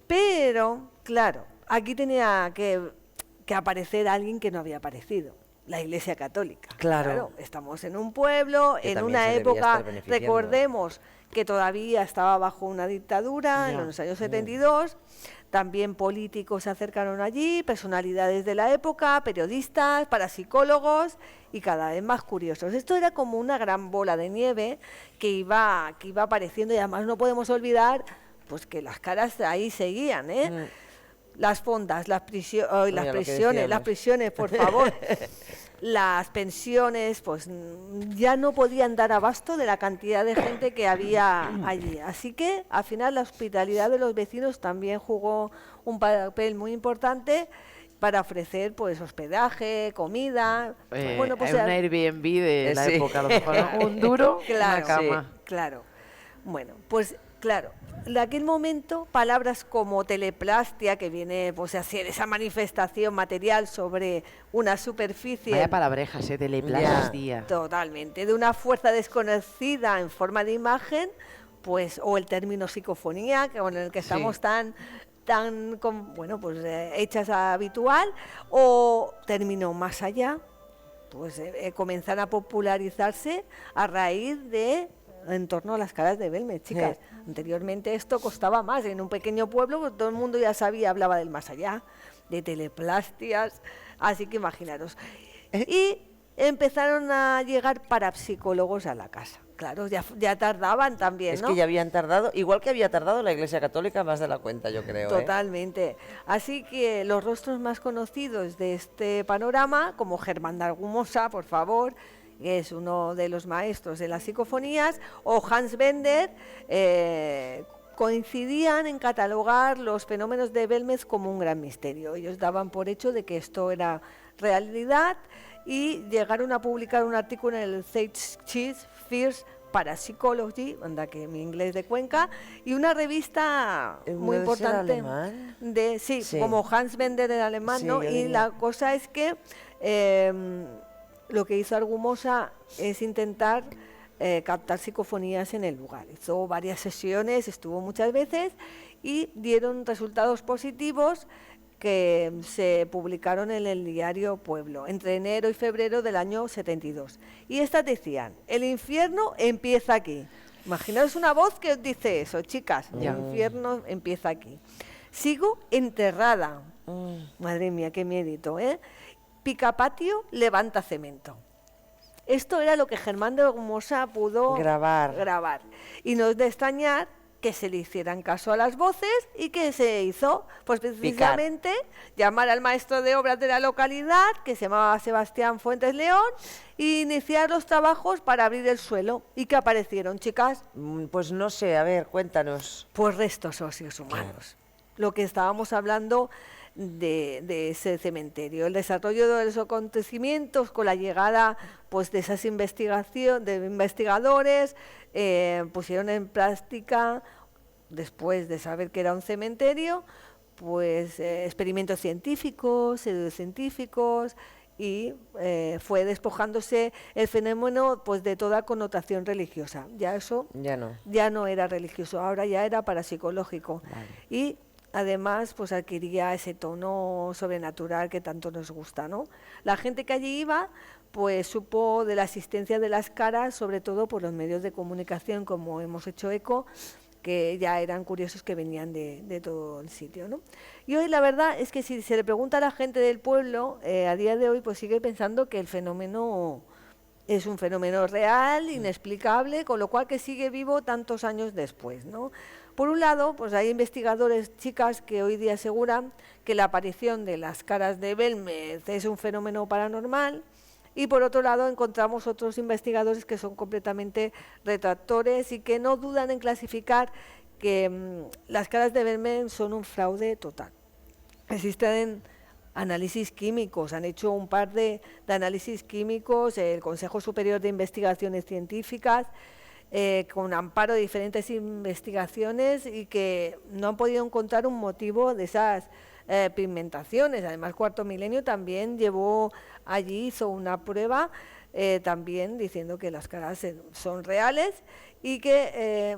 Pero, claro, aquí tenía que aparecer alguien que no había aparecido. La Iglesia Católica. Claro, estamos en un pueblo, en una época, recordemos que todavía estaba bajo una dictadura, en los años 72, también políticos se acercaron allí, personalidades de la época, periodistas, parapsicólogos y cada vez más curiosos. Esto era como una gran bola de nieve que iba apareciendo y además no podemos olvidar pues que las caras ahí seguían, Las fondas, las prisiones, por favor. Las pensiones, pues ya no podían dar abasto de la cantidad de gente que había allí. Así que, al final, la hospitalidad de los vecinos también jugó un papel muy importante para ofrecer, pues, hospedaje, comida...
bueno, pues un Airbnb de la época, a lo mejor, ¿no? Un duro, una cama.
Sí, claro. Bueno, pues... Claro, en aquel momento palabras como teleplastia, que viene pues a hacer esa manifestación material sobre una superficie...
Vaya palabrejas, teleplastia.
Totalmente, de una fuerza desconocida en forma de imagen, pues, o el término psicofonía, con el que estamos tan hechas habitual, o término más allá, pues comenzar a popularizarse a raíz de... en torno a las caras de Belmez, chicas. Anteriormente esto costaba más. En un pequeño pueblo pues, todo el mundo ya sabía, hablaba del más allá, de teleplastias, así que imaginaros. Y empezaron a llegar parapsicólogos a la casa. Claro, ya tardaban también, ¿no?
Es que ya habían tardado, igual que había tardado la Iglesia Católica más de la cuenta, yo creo.
Totalmente. Así que los rostros más conocidos de este panorama, como Germán de Argumosa, por favor, que es uno de los maestros de las psicofonías, o Hans Bender, coincidían en catalogar los fenómenos de Belmez como un gran misterio. Ellos daban por hecho de que esto era realidad y llegaron a publicar un artículo en el Zeitschrift First Parapsychology, anda que mi inglés de Cuenca, y una revista muy importante como Hans Bender en alemán, ¿no? Y la cosa es que lo que hizo Argumosa es intentar captar psicofonías en el lugar. Hizo varias sesiones, estuvo muchas veces y dieron resultados positivos que se publicaron en el diario Pueblo entre enero y febrero del año 72. Y estas decían, el infierno empieza aquí. Imaginaos una voz que os dice eso, chicas, el infierno empieza aquí. Sigo enterrada. Madre mía, qué miedito, Picapatio levanta cemento. Esto era lo que Germán de Ormosa pudo grabar. Y no es de extrañar que se le hicieran caso a las voces y que se hizo, pues precisamente llamar al maestro de obras de la localidad, que se llamaba Sebastián Fuentes León, e iniciar los trabajos para abrir el suelo. ¿Y qué aparecieron, chicas?
Pues no sé, a ver, cuéntanos.
Pues restos óseos humanos. Lo que estábamos hablando de ese cementerio, el desarrollo de los acontecimientos con la llegada pues de esas investigadores, pusieron en práctica, después de saber que era un cementerio, pues experimentos científicos, pseudocientíficos, y fue despojándose el fenómeno pues de toda connotación religiosa. Ya eso ya no era religioso, ahora ya era parapsicológico. Vale. Y además pues adquiría ese tono sobrenatural que tanto nos gusta, ¿no? La gente que allí iba pues supo de la existencia de las caras, sobre todo por los medios de comunicación, como hemos hecho eco, que ya eran curiosos, que venían de todo el sitio, ¿no? Y hoy la verdad es que si se le pregunta a la gente del pueblo, a día de hoy pues sigue pensando que el fenómeno es un fenómeno real, inexplicable, con lo cual que sigue vivo tantos años después, ¿no? Por un lado, pues hay investigadores, chicas, que hoy día aseguran que la aparición de las caras de Belmez es un fenómeno paranormal, y por otro lado encontramos otros investigadores que son completamente retractores y que no dudan en clasificar que las caras de Belmez son un fraude total. Existen análisis químicos, han hecho un par de análisis químicos, el Consejo Superior de Investigaciones Científicas, con amparo de diferentes investigaciones, y que no han podido encontrar un motivo de esas pigmentaciones. Además, Cuarto Milenio también llevó allí, hizo una prueba también diciendo que las caras son reales y que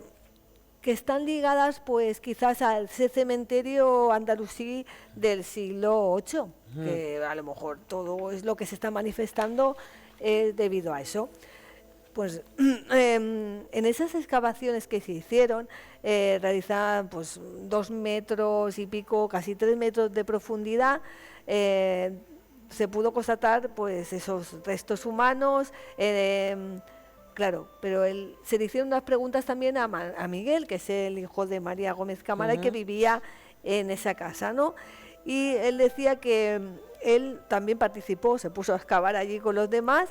están ligadas pues quizás a ese cementerio andalusí del siglo VIII, que a lo mejor todo es lo que se está manifestando debido a eso. Pues en esas excavaciones que se hicieron, realizaban pues 2 metros y pico, casi 3 metros de profundidad, se pudo constatar pues esos restos humanos, claro, pero se le hicieron unas preguntas también a Miguel, que es el hijo de María Gómez Cámara, y que vivía en esa casa, ¿no? Y él decía que él también participó, se puso a excavar allí con los demás,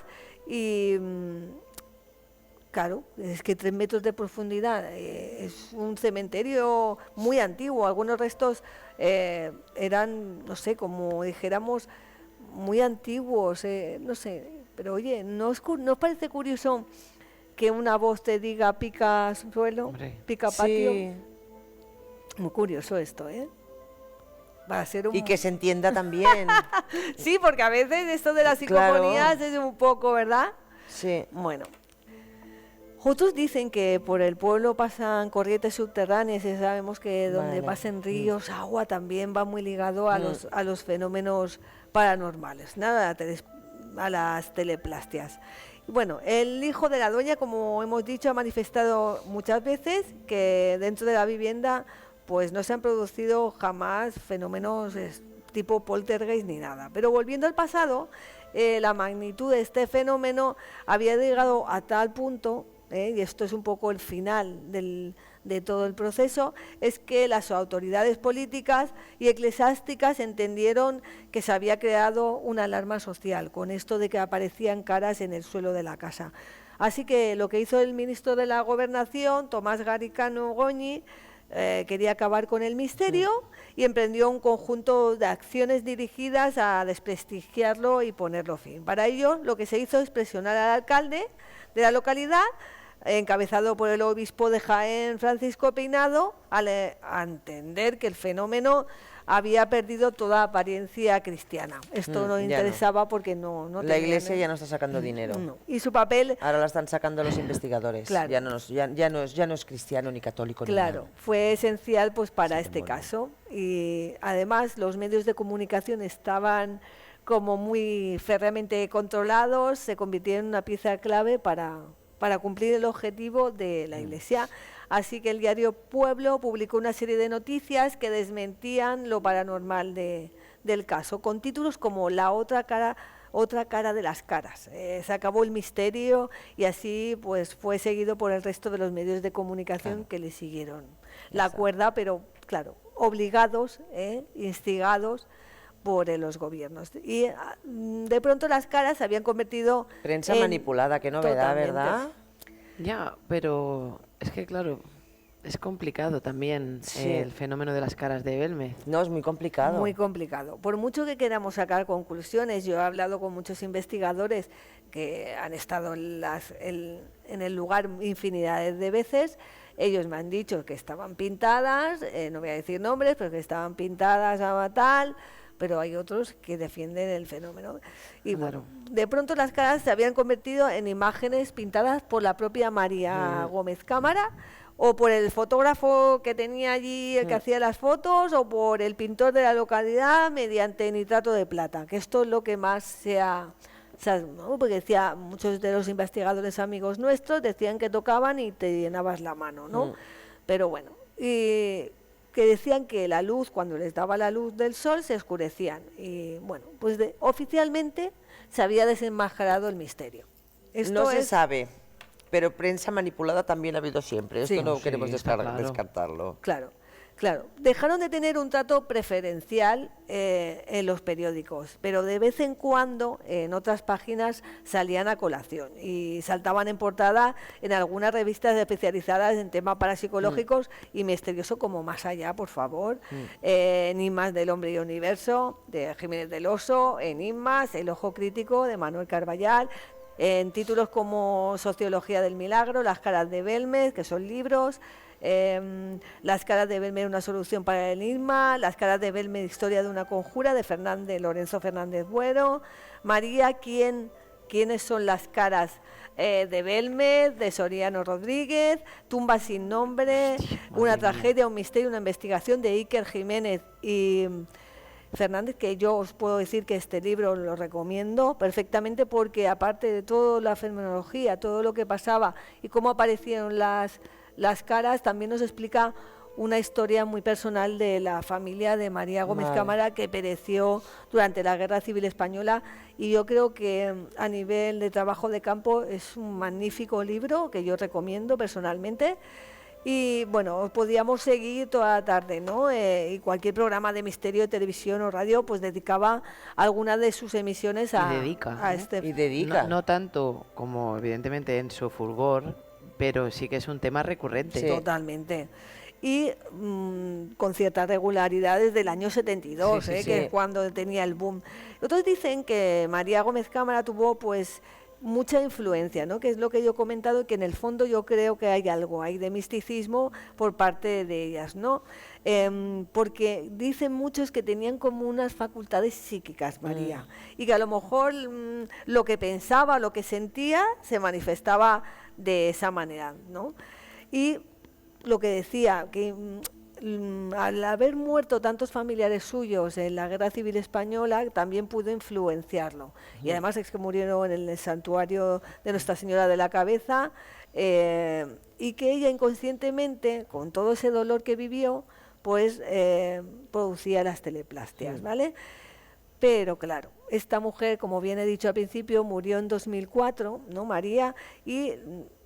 y claro, es que 3 metros de profundidad, es un cementerio muy antiguo. Algunos restos eran, no sé, como dijéramos, muy antiguos, no sé. Pero oye, ¿no os parece curioso que una voz te diga pica suelo, hombre, pica patio?
Sí.
Muy curioso esto, ¿eh? Para ser
y que se entienda también.
Sí, porque a veces esto de las psicofonías es un poco, ¿verdad?
Sí.
Bueno. Otros dicen que por el pueblo pasan corrientes subterráneas, y sabemos que donde pasen ríos, agua, también va muy ligado a los fenómenos paranormales, nada a las teleplastias. Bueno, el hijo de la dueña, como hemos dicho, ha manifestado muchas veces que dentro de la vivienda pues no se han producido jamás fenómenos tipo poltergeist ni nada. Pero volviendo al pasado, la magnitud de este fenómeno había llegado a tal punto, y esto es un poco el final de todo el proceso, es que las autoridades políticas y eclesiásticas entendieron que se había creado una alarma social con esto de que aparecían caras en el suelo de la casa. Así que lo que hizo el ministro de la Gobernación, Tomás Garicano Goñi, quería acabar con el misterio y emprendió un conjunto de acciones dirigidas a desprestigiarlo y ponerlo fin. Para ello, lo que se hizo es presionar al alcalde de la localidad, encabezado por el obispo de Jaén, Francisco Peinado, a entender que el fenómeno había perdido toda apariencia cristiana. Esto no interesaba porque no
la Iglesia ya no está sacando dinero.
No. Y su papel...
Ahora la están sacando los investigadores.
Claro.
Ya no es cristiano ni católico.
Claro,
ni nada.
fue esencial pues para este caso. Y además los medios de comunicación estaban como muy férreamente controlados, se convirtieron en una pieza clave para cumplir el objetivo de la Iglesia. Así que el diario Pueblo publicó una serie de noticias que desmentían lo paranormal del caso, con títulos como La otra cara otra cara de las caras. Se acabó el misterio y así pues fue seguido por el resto de los medios de comunicación que le siguieron la cuerda, pero claro, obligados, instigados por los gobiernos. Y de pronto las caras se habían convertido
prensa manipulada, qué novedad, ¿verdad?
Ya, pero es que claro, es complicado también el fenómeno de las caras de Belmez.
No, es muy complicado.
Muy complicado. Por mucho que queramos sacar conclusiones, yo he hablado con muchos investigadores que han estado en el lugar infinidades de veces. Ellos me han dicho que estaban pintadas, no voy a decir nombres, pero que estaban pintadas a tal, pero hay otros que defienden el fenómeno. Y bueno, de pronto las caras se habían convertido en imágenes pintadas por la propia María Gómez Cámara, o por el fotógrafo que tenía allí, el que hacía las fotos, o por el pintor de la localidad mediante nitrato de plata, que esto es lo que más se ha... ¿no? Porque decía, muchos de los investigadores amigos nuestros decían que tocaban y te llenabas la mano, ¿no? Pero bueno, y que decían que la luz, cuando les daba la luz del sol, se oscurecían. Y bueno, pues oficialmente se había desenmascarado el misterio. Esto
no se sabe, pero prensa manipulada también ha habido siempre. Esto no queremos descartarlo.
Claro. Dejaron de tener un trato preferencial en los periódicos, pero de vez en cuando en otras páginas salían a colación y saltaban en portada en algunas revistas especializadas en temas parapsicológicos y misterioso como Más Allá, por favor, Enigmas del Hombre y Universo, de Jiménez del Oso, Enigmas, El Ojo Crítico, de Manuel Carballal, en títulos como Sociología del Milagro, Las Caras de Belmez, que son libros, Las Caras de Belmez, una solución para el enigma, Las Caras de Belmez, Historia de una conjura, de Lorenzo Fernández Bueno, María, ¿quiénes son las caras de Belmez, de Soriano Rodríguez, Tumba sin nombre, una tragedia, un misterio, una investigación, de Iker Jiménez y Fernández, que yo os puedo decir que este libro lo recomiendo perfectamente, porque aparte de toda la fenomenología, todo lo que pasaba y cómo aparecieron las caras, también nos explica una historia muy personal de la familia de María Gómez Cámara, que pereció durante la Guerra Civil Española, y yo creo que a nivel de trabajo de campo es un magnífico libro que yo recomiendo personalmente. Y bueno, podíamos seguir toda la tarde, ¿no? Y cualquier programa de misterio de televisión o radio pues dedicaba alguna de sus emisiones a este.
Y dedica.
No tanto como evidentemente en su fulgor, pero sí que es un tema recurrente.
Sí. Totalmente. Y con cierta regularidad desde el año 72, que es cuando tenía el boom. Otros dicen que María Gómez Cámara tuvo pues mucha influencia, ¿no? Que es lo que yo he comentado, y que en el fondo yo creo que hay algo ahí de misticismo por parte de ellas, ¿no? Porque dicen muchos que tenían como unas facultades psíquicas, María, y que a lo mejor lo que pensaba, lo que sentía, se manifestaba de esa manera, ¿no? Y lo que decía, que al haber muerto tantos familiares suyos en la Guerra Civil Española, también pudo influenciarlo. Y además es que murieron en el santuario de Nuestra Señora de la Cabeza, y que ella inconscientemente, con todo ese dolor que vivió, pues producía las teleplastias, ¿vale? Pero claro, esta mujer, como bien he dicho al principio, murió en 2004, ¿no? María, y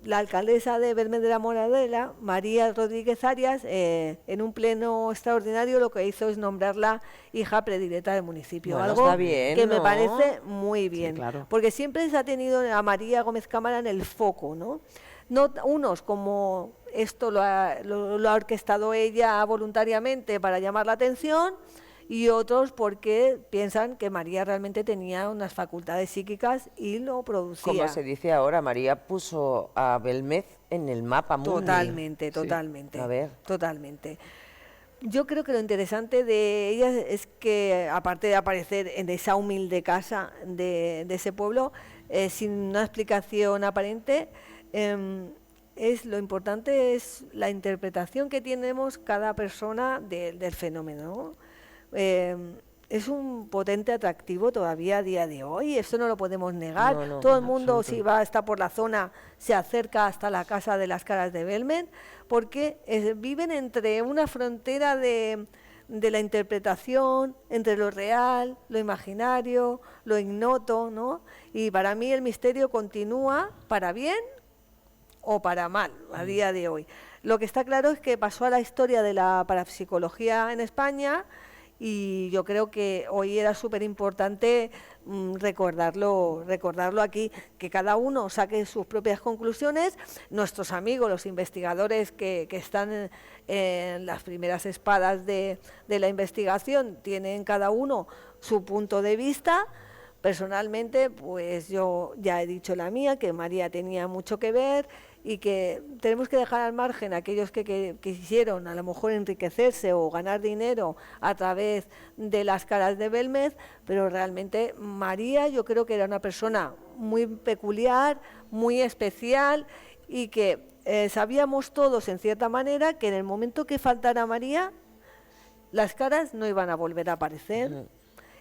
la alcaldesa de Belmez de la Moraleda, María Rodríguez Arias, en un pleno extraordinario lo que hizo es nombrarla hija predilecta del municipio.
Bueno,
algo
está bien,
que
¿no?
me parece muy bien,
sí, claro.
porque siempre se ha tenido a María Gómez Cámara en el foco, ¿no? No unos como esto lo ha orquestado ella voluntariamente para llamar la atención, y otros porque piensan que María realmente tenía unas facultades psíquicas y lo producía.
Como se dice ahora, María puso a Belmez en el mapa mundial.
Totalmente.
A ver.
Totalmente. Yo creo que lo interesante de ella es que, aparte de aparecer en esa humilde casa de ese pueblo, sin una explicación aparente, lo importante es la interpretación que tenemos cada persona del fenómeno, ¿no? Es un potente atractivo todavía a día de hoy, esto no lo podemos negar. Todo el mundo, si está por la zona, se acerca hasta la casa de las caras de Belmez, porque viven entre una frontera de de la interpretación entre lo real, lo imaginario, lo ignoto, ¿no? Y para mí el misterio continúa para bien o para mal a día de hoy. Lo que está claro es que pasó a la historia de la parapsicología en España, y yo creo que hoy era súper importante recordarlo aquí, que cada uno saque sus propias conclusiones. Nuestros amigos, los investigadores que están en las primeras espadas de la investigación, tienen cada uno su punto de vista. Personalmente, pues yo ya he dicho la mía, que María tenía mucho que ver, y que tenemos que dejar al margen a aquellos que quisieron a lo mejor enriquecerse o ganar dinero a través de las caras de Belmez, pero realmente María yo creo que era una persona muy peculiar, muy especial, y que sabíamos todos en cierta manera que en el momento que faltara María, las caras no iban a volver a aparecer.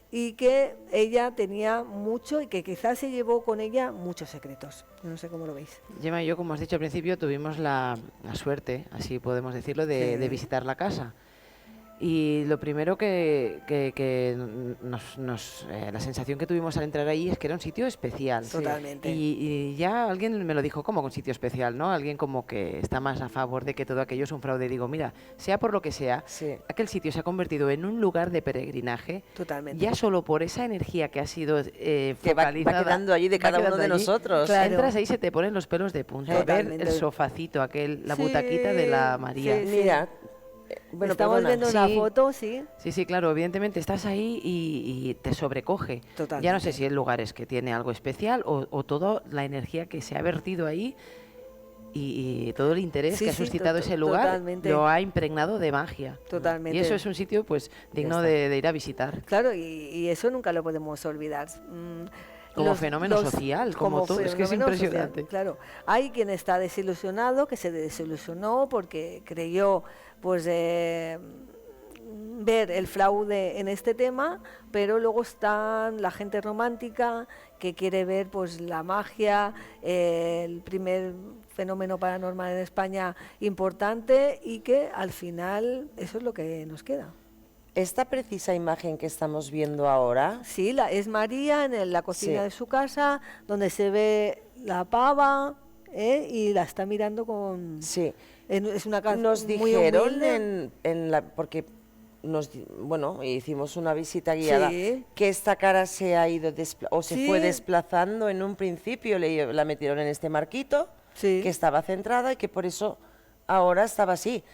Y que ella tenía mucho y que quizás se llevó con ella muchos secretos. No sé cómo lo veis.
Gemma y yo, como has dicho al principio, tuvimos la suerte, así podemos decirlo, de visitar la casa. Y lo primero que la sensación que tuvimos al entrar ahí es que era un sitio especial.
Totalmente.
Y ya alguien me lo dijo, ¿cómo un sitio especial? ¿No? Alguien como que está más a favor de que todo aquello es un fraude. Digo, mira, sea por lo que sea, aquel sitio se ha convertido en un lugar de peregrinaje.
Totalmente.
Ya solo por esa energía que ha sido focalizada.
Que va quedando allí de cada uno de nosotros.
Claro. Entras ahí, se te ponen los pelos de punta. Ver el sofacito aquel, la butaquita de la María.
Mira.
Bueno, estamos viendo una foto, sí.
Sí, claro, evidentemente estás ahí y te sobrecoge.
Totalmente.
Ya no sé si el lugar es que tiene algo especial o toda la energía que se ha vertido ahí y todo el interés que ha suscitado ese lugar
totalmente.
Lo ha impregnado de magia.
Totalmente.
Y eso es un sitio pues digno de ir a visitar.
Claro, y eso nunca lo podemos olvidar.
Como fenómeno social, como todo, es que es impresionante.
Social, claro, hay quien está desilusionado, que se desilusionó porque creyó pues ver el fraude en este tema, pero luego está la gente romántica que quiere ver pues la magia, el primer fenómeno paranormal en España importante, y que al final eso es lo que nos queda.
Esta precisa imagen que estamos viendo ahora...
Sí, es María en la cocina de su casa, donde se ve la pava, y la está mirando con...
Sí.
Es una casa
nos
muy
dijeron
humilde.
porque hicimos una visita guiada, que esta cara se ha ido se fue desplazando en un principio, la metieron en este marquito, que estaba centrada y que por eso ahora estaba así.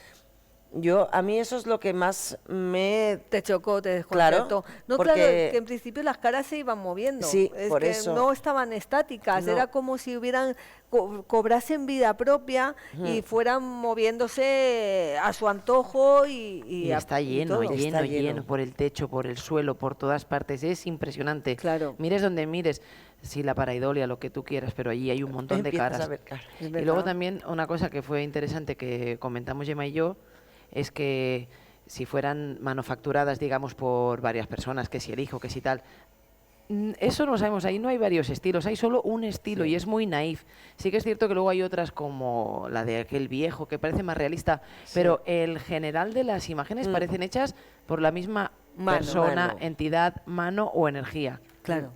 A mí eso es lo que más
te chocó, te desconcertó.
Claro,
no, claro, que en principio las caras se iban moviendo.
Sí,
es
por
que
eso.
No estaban estáticas, era como si cobrasen vida propia y fueran moviéndose a su antojo y
está lleno por el techo, por el suelo, por todas partes. Es impresionante.
Claro.
Mires donde mires. Sí, la paraidolia, lo que tú quieras, pero allí hay un montón de caras. Y luego también una cosa que fue interesante que comentamos Gemma y yo, es que si fueran manufacturadas, digamos, por varias personas, que si el hijo, que si tal, eso no lo sabemos, ahí no hay varios estilos, hay solo un estilo y es muy naif. Sí que es cierto que luego hay otras como la de aquel viejo, que parece más realista, pero el general de las imágenes parecen hechas por la misma persona, entidad, mano o energía.
Claro.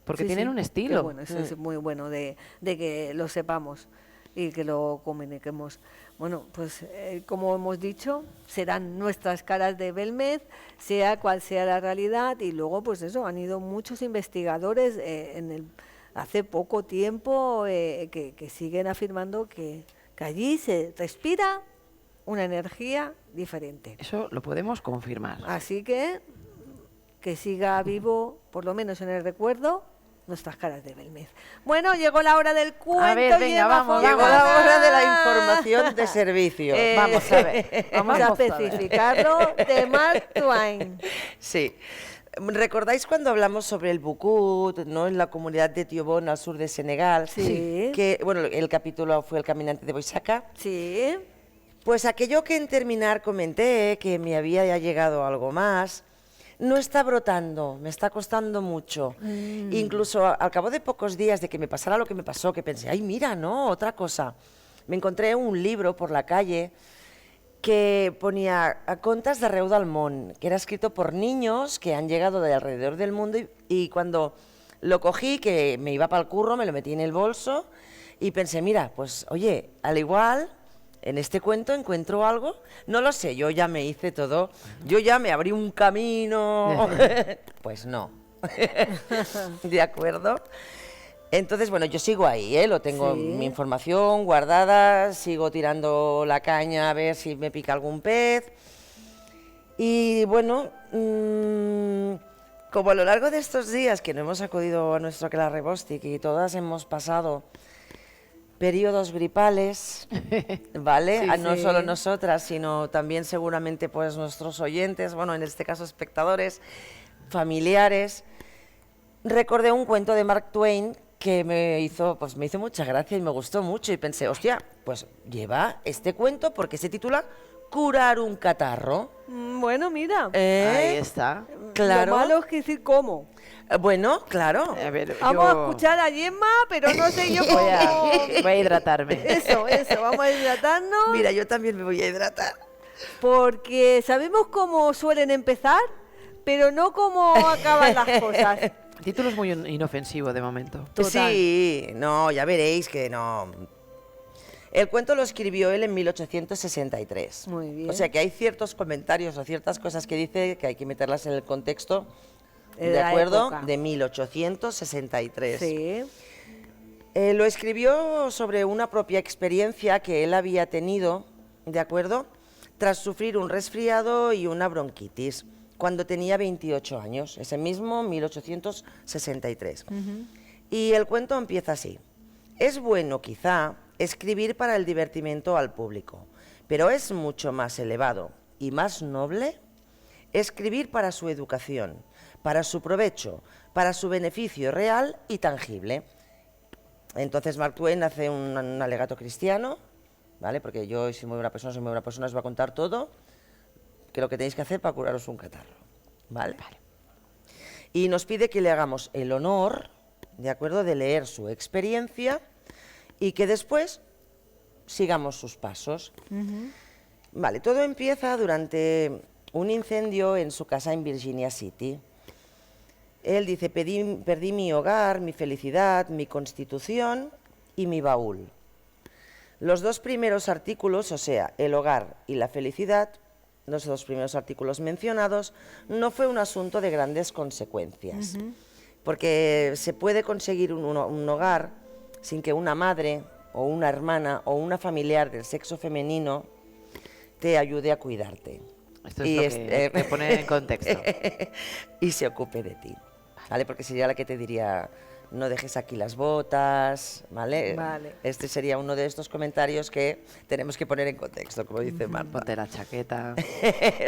Porque tienen un estilo.
Qué bueno, eso es muy bueno de que lo sepamos y que lo comuniquemos. Bueno, pues como hemos dicho, serán nuestras caras de Belmez, sea cual sea la realidad, y luego pues eso, han ido muchos investigadores hace poco tiempo que siguen afirmando que allí se respira una energía diferente.
Eso lo podemos confirmar.
Así que siga vivo, por lo menos en el recuerdo, nuestras caras de Belmez. Bueno, llegó la hora del cuento.
A ver, venga, vamos.
Llegó la hora de la información de servicio.
Vamos a ver.
Vamos a especificarlo, de Mark Twain.
Sí. ¿Recordáis cuando hablamos sobre el Bucut, ¿no?, en la comunidad de Tiobón, al sur de Senegal?
Sí.
Que, bueno, el capítulo fue El caminante de Boissaca.
Sí.
Pues aquello que en terminar comenté, que me había ya llegado algo más, no está brotando, me está costando mucho. Incluso al cabo de pocos días de que me pasara lo que me pasó, que pensé, ay, mira, no, otra cosa. Me encontré un libro por la calle que ponía Contes d'arreu del món, que era escrito por niños que han llegado de alrededor del mundo y cuando lo cogí, que me iba para el curro, me lo metí en el bolso y pensé, mira, pues oye, al igual en este cuento encuentro algo, no lo sé, yo ya me hice todo, yo ya me abrí un camino, pues no, ¿de acuerdo? Entonces, bueno, yo sigo ahí, lo tengo mi información guardada, sigo tirando la caña a ver si me pica algún pez. Y bueno, como a lo largo de estos días que no hemos acudido a nuestro Aquelarre Bostik y todas hemos pasado periodos gripales, ¿vale? No solo nosotras, sino también seguramente pues nuestros oyentes, bueno, en este caso espectadores, familiares. Recordé un cuento de Mark Twain que me hizo mucha gracia y me gustó mucho y pensé, hostia, pues lleva este cuento porque se titula Curar un catarro.
Bueno, mira.
Ahí está.
Claro.
Lo malo es que decir cómo.
Bueno, claro.
A ver,
vamos a escuchar a Gemma, pero no sé yo cómo.
Voy a hidratarme.
Eso, vamos a hidratarnos.
Mira, yo también me voy a hidratar.
Porque sabemos cómo suelen empezar, pero no cómo acaban las cosas.
El título es muy inofensivo de momento.
Total.
Sí, no, ya veréis que no. El cuento lo escribió él en 1863.
Muy bien.
O sea que hay ciertos comentarios o ciertas cosas que dice que hay que meterlas en el contexto, ¿de acuerdo? Época. De 1863.
Sí.
Lo escribió sobre una propia experiencia que él había tenido, ¿de acuerdo? Tras sufrir un resfriado y una bronquitis, cuando tenía 28 años, ese mismo 1863. Y el cuento empieza así. Es bueno, quizá, escribir para el divertimento al público, pero es mucho más elevado y más noble escribir para su educación, para su provecho, para su beneficio real y tangible. Entonces Mark Twain hace un alegato cristiano, ¿vale? Porque yo soy muy buena persona, os voy a contar todo, que lo que tenéis que hacer para curaros un catarro, ¿vale? Y nos pide que le hagamos el honor, ¿de acuerdo?, de leer su experiencia y que después sigamos sus pasos. Vale, todo empieza durante un incendio en su casa en Virginia City. Él dice, perdí mi hogar, mi felicidad, mi constitución y mi baúl. Los dos primeros artículos, o sea, el hogar y la felicidad, los dos primeros artículos mencionados, no fue un asunto de grandes consecuencias, porque se puede conseguir un hogar sin que una madre o una hermana o una familiar del sexo femenino te ayude a cuidarte.
Esto es lo que pone en contexto.
Y se ocupe de ti, ¿vale? Porque sería la que te diría, no dejes aquí las botas, ¿vale?
Vale.
Este sería uno de estos comentarios que tenemos que poner en contexto, como dice Marta.
Ponte la chaqueta.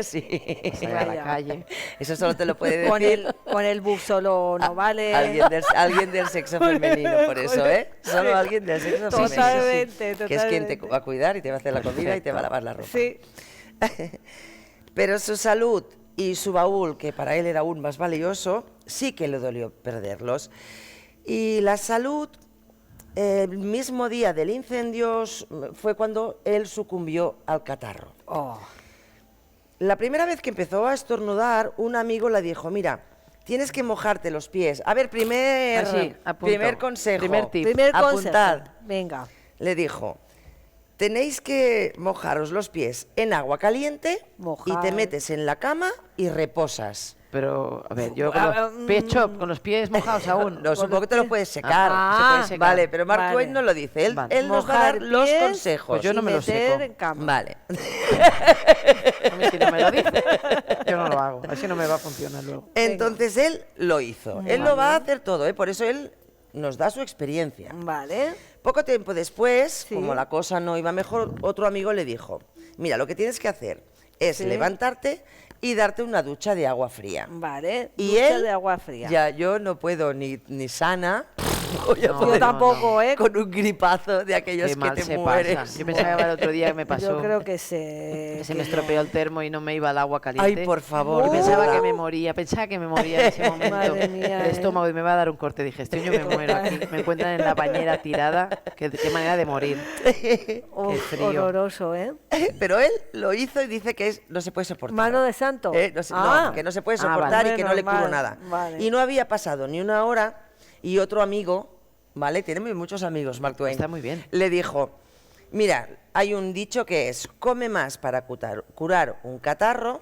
Sí.
Salir a la calle.
Eso solo te lo puede decir.
Con el bus solo no vale.
Alguien del sexo femenino, por eso, ¿eh? Solo alguien del sexo femenino.
Totalmente.
Que es quien te va a cuidar y te va a hacer la comida y te va a lavar la ropa.
Sí.
Pero su salud y su baúl, que para él era aún más valioso, sí que le dolió perderlos. Y la salud, el mismo día del incendio, fue cuando él sucumbió al catarro. La primera vez que empezó a estornudar, un amigo le dijo, mira, tienes que mojarte los pies. A ver, primer consejo.
Primer tip.
Apuntad.
Venga.
Le dijo, tenéis que mojaros los pies en agua caliente y te metes en la cama y reposas.
Pero, a ver, yo con los pies mojados aún.
No, supongo que te lo puedes secar.
Se puede secar.
Vale, pero Mark Twain no lo dice. Él nos va a dar los consejos.
Pues yo no me lo seco.
En cama.
Vale.
A mí si no me lo dice, yo no lo hago. Así no me va a funcionar luego.
Entonces él lo hizo. Él lo va a hacer todo, por eso él nos da su experiencia.
Vale.
Poco tiempo después, como la cosa no iba mejor, otro amigo le dijo, mira, lo que tienes que hacer es levantarte y darte una ducha de agua fría.
Vale,
y
ducha
él,
de agua fría.
Ya, yo no puedo ni sana, voy a poder
yo tampoco,
con un gripazo de aquellos
Qué mal
que te
se
mueres.
pasa. Yo pensaba que el otro día que me pasó.
Yo creo que
se me estropeó el termo y no me iba el agua caliente.
Ay, por favor.
Yo pensaba que me moría en ese momento.
Madre mía,
el estómago y me va a dar un corte de digestión, yo me muero aquí. Me encuentran en la bañera tirada. Qué manera de morir. Qué frío.
Horroroso, ¿eh?
Pero él lo hizo y dice que no se puede soportar.
Mano de santo.
No, que no se puede soportar
vale.
y que no le curó nada.
Vale.
Y no había pasado ni una hora y otro amigo, ¿vale? Tiene muchos amigos, Mark Twain.
Está muy bien.
Le dijo, mira, hay un dicho que es, come más para curar un catarro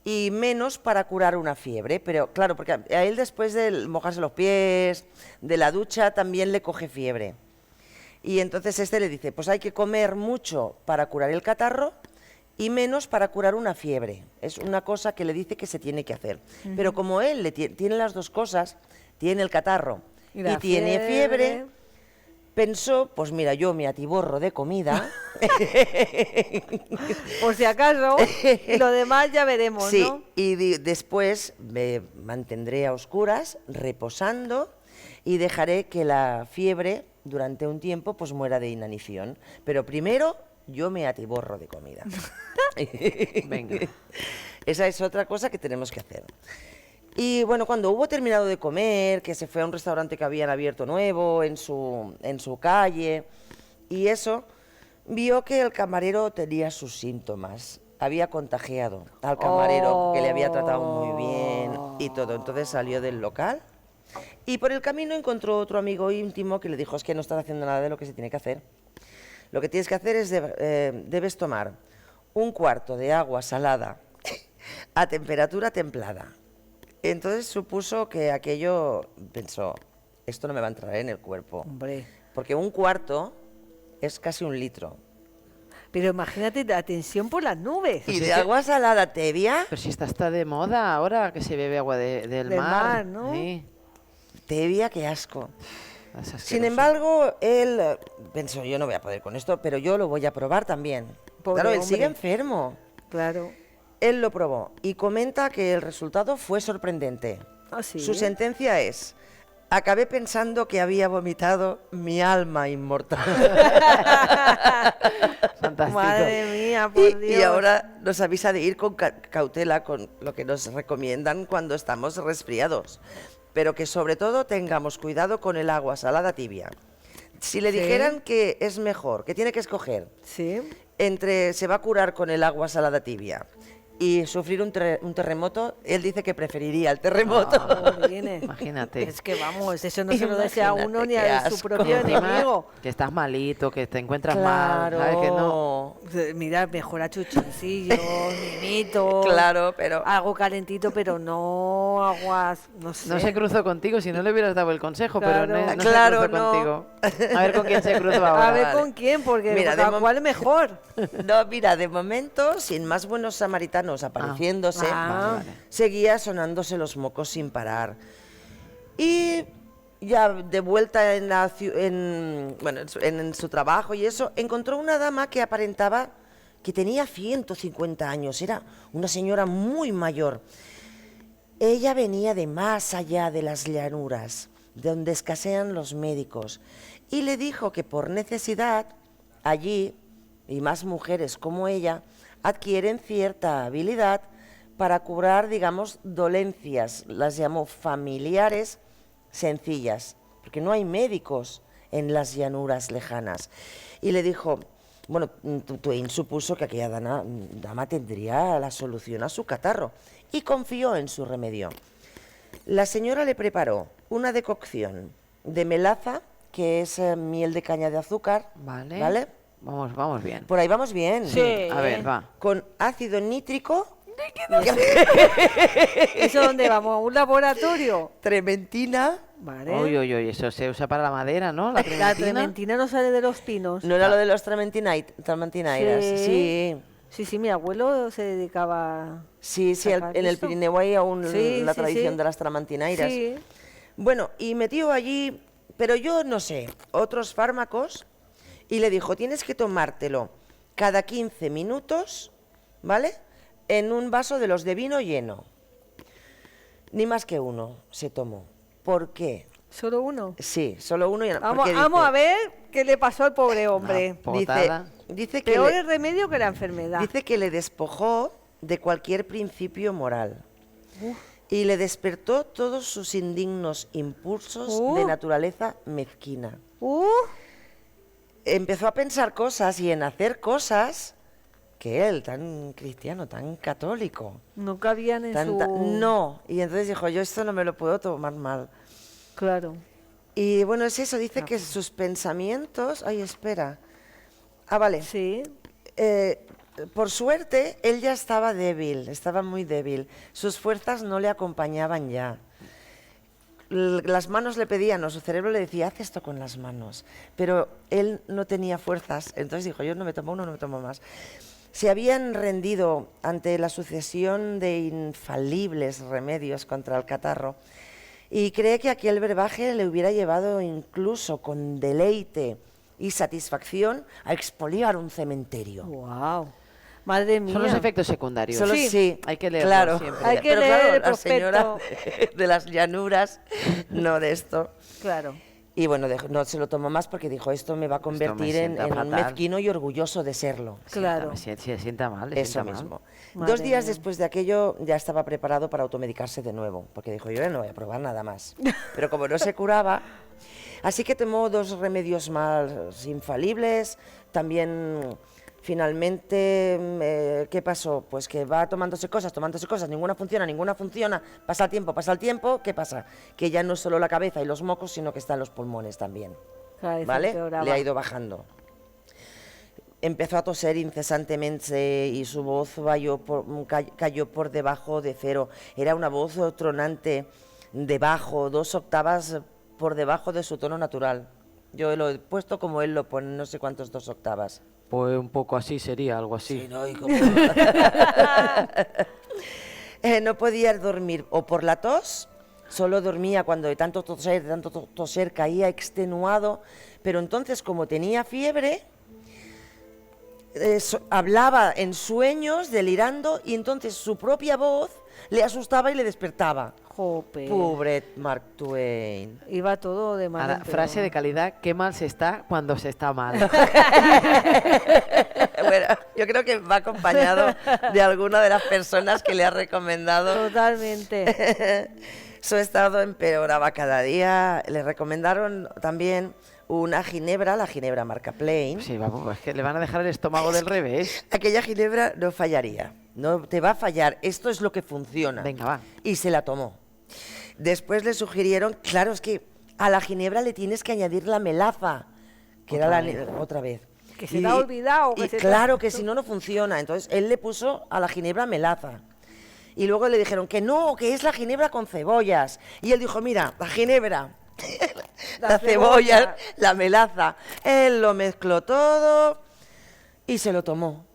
y menos para curar una fiebre. Pero claro, porque a él después de mojarse los pies, de la ducha, también le coge fiebre. Y entonces este le dice, pues hay que comer mucho para curar el catarro y menos para curar una fiebre. Es una cosa que le dice que se tiene que hacer. Pero como él tiene las dos cosas, tiene el catarro y tiene fiebre, pensó, pues mira, yo me atiborro de comida.
Por si acaso, y lo demás ya veremos,
sí,
¿no?
y después me mantendré a oscuras, reposando, y dejaré que la fiebre durante un tiempo pues muera de inanición. Pero primero yo me atiborro de comida.
Venga.
Esa es otra cosa que tenemos que hacer. Y bueno, cuando hubo terminado de comer, que se fue a un restaurante que habían abierto nuevo en su calle, y eso, vio que el camarero tenía sus síntomas. Había contagiado al camarero, que le había tratado muy bien y todo. Entonces salió del local y por el camino encontró otro amigo íntimo que le dijo, es que no estás haciendo nada de lo que se tiene que hacer. Lo que tienes que hacer es, debes tomar un cuarto de agua salada a temperatura templada. Entonces supuso que aquello, pensó, esto no me va a entrar en el cuerpo.
Hombre.
Porque un cuarto es casi un litro.
Pero imagínate la tensión por las nubes.
¿Y de agua salada tibia?
Pero si está de moda ahora que se bebe agua del mar.
¿no?
Sí.
Tibia, qué asco.
Es asqueroso.
Sin embargo, él pensó, yo no voy a poder con esto, pero yo lo voy a probar también.
Pobre
claro, él
hombre.
sigue enfermo.
Claro.
Él lo probó y comenta que el resultado fue sorprendente.
¿Ah, sí?
Su sentencia es, acabé pensando que había vomitado mi alma inmortal.
Fantástico.
Madre mía, por Dios.
Y ahora nos avisa de ir con cautela con lo que nos recomiendan cuando estamos resfriados. Pero que sobre todo tengamos cuidado con el agua salada tibia. Si le dijeran que es mejor, que tiene que escoger
Sí.
entre se va a curar con el agua salada tibia y sufrir un terremoto, él dice que preferiría el terremoto.
Imagínate.
Es que vamos, eso no se lo desea a uno ni
Qué
a su
asco.
propio enemigo.
Que estás malito, que te encuentras mal, ¿sabes que no?
Mira, mejor a chuchoncillos, mimitos.
Claro, pero
Algo calentito, pero no aguas, no sé.
No se cruzó contigo, si no le hubieras dado el consejo,
Claro.
pero no
Claro,
se cruzó
no.
contigo. A ver con quién se cruzó ahora.
A ver
vale.
con quién, porque
Mira,
cada cual mejor.
no, mira, de momento, sin más buenos samaritanos apareciéndose,
Ah.
Vale.
seguía sonándose los mocos sin parar. Y ya de vuelta en su trabajo y eso, encontró una dama que aparentaba que tenía 150 años, era una señora muy mayor. Ella venía de más allá de las llanuras, de donde escasean los médicos, y le dijo que por necesidad, allí, y más mujeres como ella, adquieren cierta habilidad para curar, digamos, dolencias, las llamó familiares sencillas, porque no hay médicos en las llanuras lejanas. Y le dijo, bueno, Twain supuso que aquella dama tendría la solución a su catarro y confió en su remedio. La señora le preparó una decocción de melaza, que es miel de caña de azúcar,
Vale.
¿vale?
Vamos bien.
Por ahí vamos bien.
Sí.
A ver, va.
Con ácido nítrico,
¿Eso dónde vamos? ¿A un laboratorio?
trementina.
Vale.
Uy, eso se usa para la madera, ¿no? La
La
trementina.
trementina no sale de los pinos.
¿No era lo de los trementinairas? Sí.
Sí, mi abuelo se dedicaba...
Sí,
¿Sacar
en el
eso?
Pirineo hay aún
Sí,
la
sí,
tradición
sí.
de las tramantinairas.
Sí.
Bueno, y metió allí, pero yo no sé, otros fármacos, y le dijo, tienes que tomártelo cada 15 minutos, ¿vale? En un vaso de los de vino lleno. Ni más que uno se tomó. ¿Por qué?
¿Solo uno?
Sí, solo uno.
Vamos a ver qué le pasó al pobre hombre.
Dice que
peor el remedio que la enfermedad.
Dice que le despojó de cualquier principio moral. Y le despertó todos sus indignos impulsos de naturaleza mezquina. Empezó a pensar cosas y en hacer cosas que él, tan cristiano, tan católico.
No cabían en su...
No, y entonces dijo, yo esto no me lo puedo tomar mal.
Claro.
Y bueno, es eso, dice que sus pensamientos... Ay, espera. Vale.
Sí.
Por suerte, él ya estaba débil, estaba muy débil. Sus fuerzas no le acompañaban ya. Las manos le pedían, o su cerebro le decía, haz esto con las manos. Pero él no tenía fuerzas, entonces dijo, yo no me tomo uno, no me tomo más. Se habían rendido ante la sucesión de infalibles remedios contra el catarro y cree que aquel brebaje le hubiera llevado incluso con deleite y satisfacción a expoliar un cementerio.
¡Wow! Madre mía.
Son los efectos secundarios.
Sí,
hay que leerlo
claro.
siempre.
Hay que
Pero
leer
claro,
el
la señora
prospecto.
de las llanuras, no de esto.
Claro.
Y bueno, no se lo tomó más porque dijo, esto me va a convertir en un mezquino y orgulloso de serlo.
Claro.
Se sienta mal.
Eso mismo. 2 días después de aquello ya estaba preparado para automedicarse de nuevo, porque dijo, yo ya no voy a probar nada más. Pero como no se curaba, así que tomó 2 remedios más infalibles, también... Finalmente, ¿qué pasó? Pues que va tomándose cosas, ninguna funciona, pasa el tiempo, ¿qué pasa? Que ya no es solo la cabeza y los mocos, sino que están los pulmones también, ¿vale? Le ha ido bajando. Empezó a toser incesantemente y su voz cayó por debajo de cero. Era una voz tronante, debajo, 2 octavas por debajo de su tono natural. Yo lo he puesto como él lo pone, no sé cuántos 2 octavas.
Pues un poco así sería, algo así.
Sí, ¿no? Y como... no podía dormir o por la tos, solo dormía cuando de tanto toser caía extenuado, pero entonces como tenía fiebre, hablaba en sueños, delirando, y entonces su propia voz le asustaba y le despertaba.
Jope.
Pobre Mark Twain.
Iba todo de mal.
Ahora, frase de calidad, qué mal se está cuando se está mal.
Bueno, yo creo que va acompañado de alguna de las personas que le ha recomendado.
Totalmente.
Su estado empeoraba cada día. Le recomendaron también una ginebra, la ginebra marca Plain.
Sí, vamos, es que le van a dejar el estómago del revés.
Aquella ginebra no fallaría, no te va a fallar, esto es lo que funciona.
Venga, va.
Y se la tomó. Después le sugirieron, claro, es que a la ginebra le tienes que añadir la melaza, que era otra vez.
Que se te ha olvidado.
Claro, que si no, no funciona. Entonces él le puso a la ginebra melaza. Y luego le dijeron que no, que es la ginebra con cebollas. Y él dijo, mira, la ginebra, la cebolla, la melaza. Él lo mezcló todo y se lo tomó.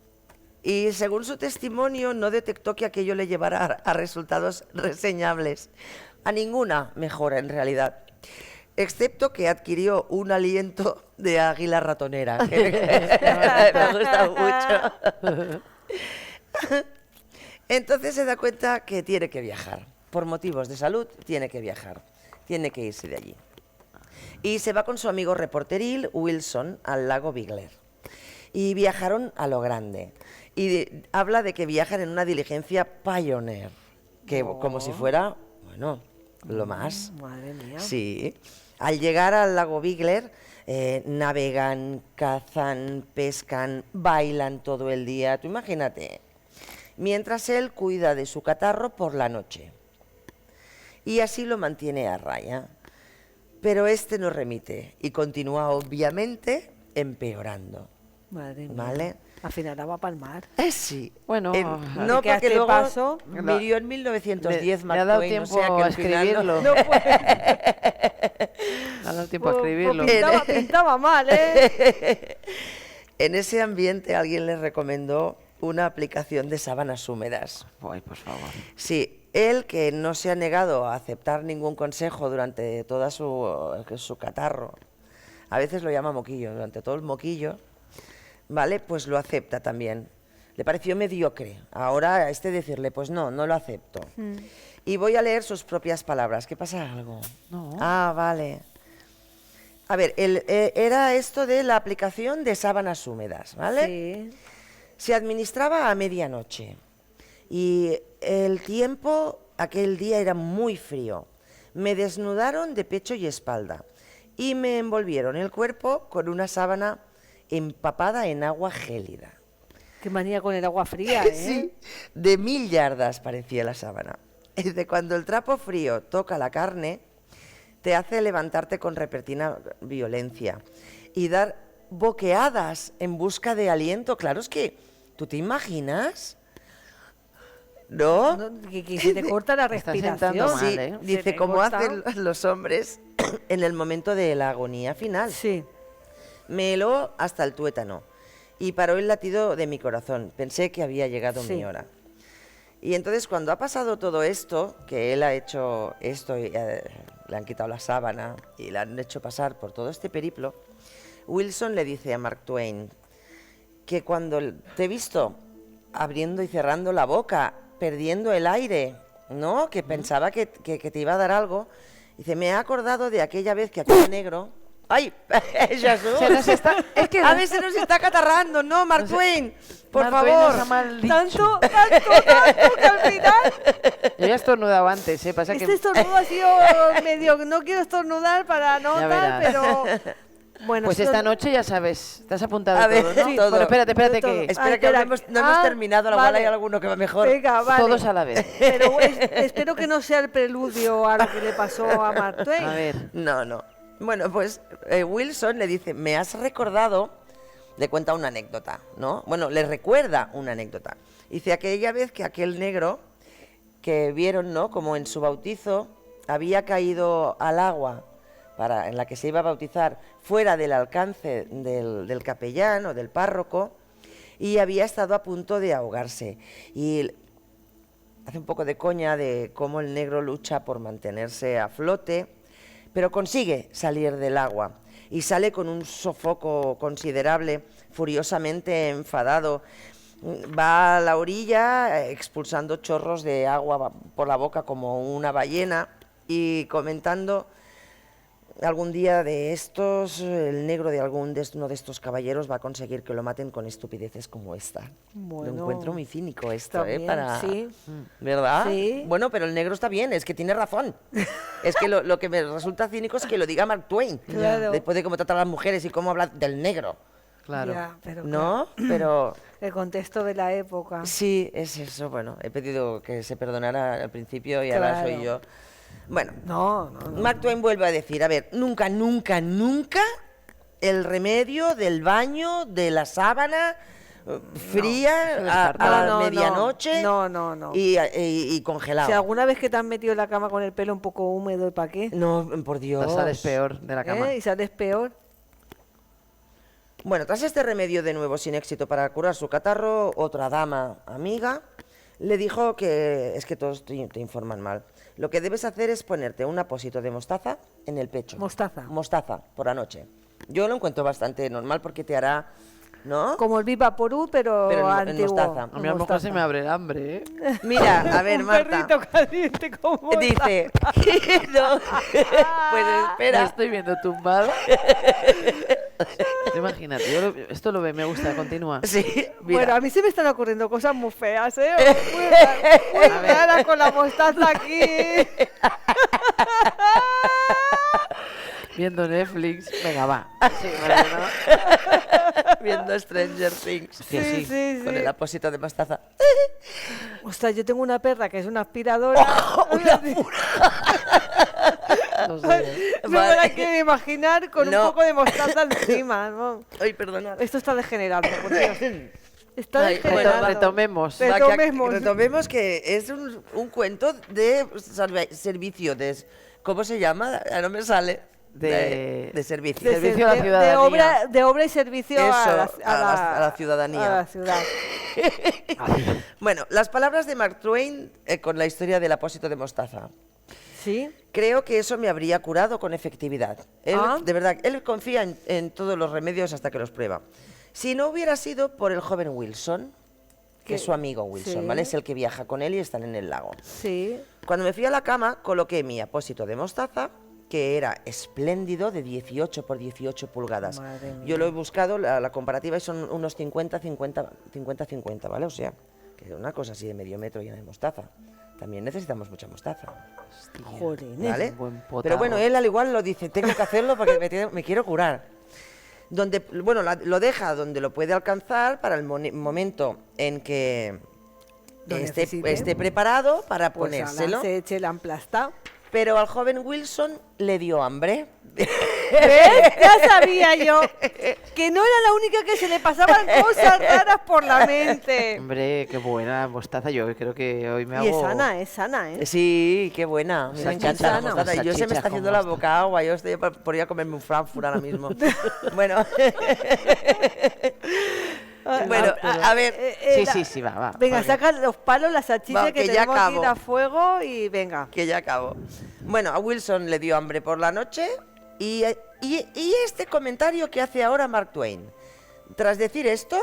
Y según su testimonio, no detectó que aquello le llevara a resultados reseñables. A ninguna mejora, en realidad. Excepto que adquirió un aliento de águila ratonera. Me gusta mucho. Entonces se da cuenta que tiene que viajar. Por motivos de salud, tiene que viajar. Tiene que irse de allí. Y se va con su amigo reporteril, Wilson, al lago Bigler. Y viajaron a lo grande. Y habla de que viajan en una diligencia Pioneer, que como si fuera, bueno, lo más.
Madre mía.
Sí. Al llegar al lago Bigler, navegan, cazan, pescan, bailan todo el día. Tú imagínate. Mientras él cuida de su catarro por la noche. Y así lo mantiene a raya. Pero este no remite y continúa obviamente empeorando.
Madre mía.
¿Vale?
Al final la va a palmar.
Sí.
Bueno,
no, porque luego
paso,
murió en 1910,
me ha dado tiempo a escribirlo.
No puede.
Me ha dado tiempo a escribirlo.
Pintaba mal, ¿eh?
En ese ambiente alguien le recomendó una aplicación de sábanas húmedas.
Ay, por favor.
Sí, él, que no se ha negado a aceptar ningún consejo durante toda su catarro, a veces lo llama moquillo, durante todo el moquillo, ¿vale? Pues lo acepta también. Le pareció mediocre. Ahora decirle, pues no lo acepto. Y voy a leer sus propias palabras. ¿Qué pasa algo?
No.
Ah, vale. A ver, era esto de la aplicación de sábanas húmedas, ¿vale?
Sí.
Se administraba a medianoche y el tiempo aquel día era muy frío. Me desnudaron de pecho y espalda y me envolvieron el cuerpo con una sábana empapada en agua gélida.
Qué manía con el agua fría, ¿eh?
Sí, de 1000 yardas parecía la sábana. Es de cuando el trapo frío toca la carne, te hace levantarte con repentina violencia y dar boqueadas en busca de aliento. Claro, es que, ¿tú te imaginas? ¿No?
Que se te corta la
Estás
respiración.
sentando mal,
Sí,
¿eh?
dice, como hacen los hombres en el momento de la agonía final.
Sí.
Me heló hasta el tuétano y paró el latido de mi corazón. Pensé que había llegado mi hora. Y entonces cuando ha pasado todo esto, que él ha hecho esto y le han quitado la sábana y le han hecho pasar por todo este periplo, Wilson le dice a Mark Twain que cuando te he visto abriendo y cerrando la boca, perdiendo el aire, ¿no? Que pensaba que te iba a dar algo, dice, me he acordado de aquella vez que aquel negro... ¡Ay! Jesús.
Es que
A ver, se nos está catarrando, ¿no, Mark Twain? Por
Mark Twain
favor.
nos ha maldicho.
Tanto que al final...
Yo ya he estornudado antes, ¿eh? Pasa que...
Este estornudo ha sido medio... No quiero estornudar para no
Ya
tal,
verás.
pero... Bueno,
Pues esta noche ya sabes, te has apuntado
A ver,
todo, ¿no?
sí, todo.
Bueno, espérate
Todo.
que...
Espera, que
espera.
no hemos terminado, igual
Vale.
hay alguno que va mejor.
Venga, vale.
Todos a la vez.
Pero espero que no sea el preludio a lo que le pasó a Mark Twain.
A ver.
No. Bueno, pues Wilson le dice, me has recordado, le cuenta una anécdota, ¿no? Bueno, le recuerda una anécdota. Dice, aquella vez que aquel negro que vieron, ¿no? Como en su bautizo, había caído al agua en la que se iba a bautizar, fuera del alcance del capellán o del párroco, y había estado a punto de ahogarse. Y hace un poco de coña de cómo el negro lucha por mantenerse a flote, pero consigue salir del agua y sale con un sofoco considerable, furiosamente enfadado. Va a la orilla expulsando chorros de agua por la boca como una ballena y comentando, algún día de estos, el negro de uno de estos caballeros va a conseguir que lo maten con estupideces como esta.
Bueno,
Lo encuentro muy cínico esto,
está bien,
para...
sí.
¿Verdad?
Sí.
Bueno, pero el negro está bien, es que tiene razón. Es que lo que me resulta cínico es que lo diga Mark Twain.
Claro.
Después de cómo trata a las mujeres y cómo habla del negro.
Claro.
Ya, pero
¿No? Pero...
el contexto de la época.
Sí, es eso. Bueno, he pedido que se perdonara al principio y ahora
Claro.
soy yo. Bueno,
No.
Mark Twain vuelve a decir, a ver, nunca el remedio del baño, de la sábana fría a la medianoche
No.
y congelado.
Si alguna vez que te has metido en la cama con el pelo un poco húmedo, ¿y para qué?
No, por Dios.
Sales peor de la cama.
¿Y sales peor?
Bueno, tras este remedio de nuevo sin éxito para curar su catarro, otra dama amiga le dijo que es que todos te informan mal. Lo que debes hacer es ponerte un apósito de mostaza en el pecho.
Mostaza.
Mostaza, por la noche. Yo lo encuentro bastante normal porque te hará, ¿no?
Como el Vivaporú, pero
Pero en
antiguo.
mostaza.
A mí a lo mejor se me abre el hambre, ¿eh?
Mira, a ver,
Un
Marta.
perrito caliente como
Dice, no, pues
Me
espera.
estoy viendo tumbado. Imagínate, esto me gusta, continúa.
Sí, mira.
Bueno, a mí se me están ocurriendo cosas muy feas, ¿eh? Muy raras con la mostaza aquí.
Viendo Netflix. Venga, va. Sí, vale, ¿no?
Viendo Stranger Things.
Sí.
Con el apósito de mostaza.
Ostras, yo tengo una perra que es una aspiradora.
No sé.
No me la quiero imaginar con un
No.
poco de mostaza encima, ¿no?
Ay, perdona.
Esto está degenerando, por Dios. Está
Ay,
degenerando.
retomemos.
Va, que
Retomemos.
retomemos que es un cuento de servicio, ¿cómo se llama? Ya no me sale. De servicio.
De servicio a la ciudadanía.
De obra y servicio
Eso,
a
la ciudadanía.
A la ciudad.
Bueno, las palabras de Mark Twain con la historia del apósito de mostaza.
¿Sí?
Creo que eso me habría curado con efectividad. Él, de verdad, él confía en todos los remedios hasta que los prueba. Si no hubiera sido por el joven Wilson, que es su amigo Wilson, ¿vale? Es el que viaja con él y están en el lago.
Sí.
Cuando me fui a la cama, coloqué mi apósito de mostaza, que era espléndido, de 18 por 18 pulgadas. Yo lo he buscado, la comparativa, y son unos 50-50, ¿vale? O sea, que una cosa así de medio metro llena de mostaza. También necesitamos mucha mostaza.
Joder,
¿vale?
Buen potado.
Pero bueno, él al igual lo dice, tengo que hacerlo porque me quiero curar. Bueno, lo deja donde lo puede alcanzar para el momento en que esté preparado para
pues
ponérselo.
Se eche el emplastado.
Pero al joven Wilson le dio hambre.
¿Ves? Ya sabía yo que no era la única que se le pasaban cosas raras por la mente.
Hombre, qué buena mostaza. Yo creo que hoy me hago...
Y es sana, ¿eh?
Sí, qué buena. Me encanta la mostaza. Yo se me está haciendo la boca agua. Yo estoy por ir a comerme un Frankfurt ahora mismo. Bueno. Bueno, a ver.
Sí, va.
Venga, saca los palos, la salchicha que
ya
tenemos que ir a fuego y venga.
Que ya acabo. Bueno, a Wilson le dio hambre por la noche y este comentario que hace ahora Mark Twain. Tras decir esto,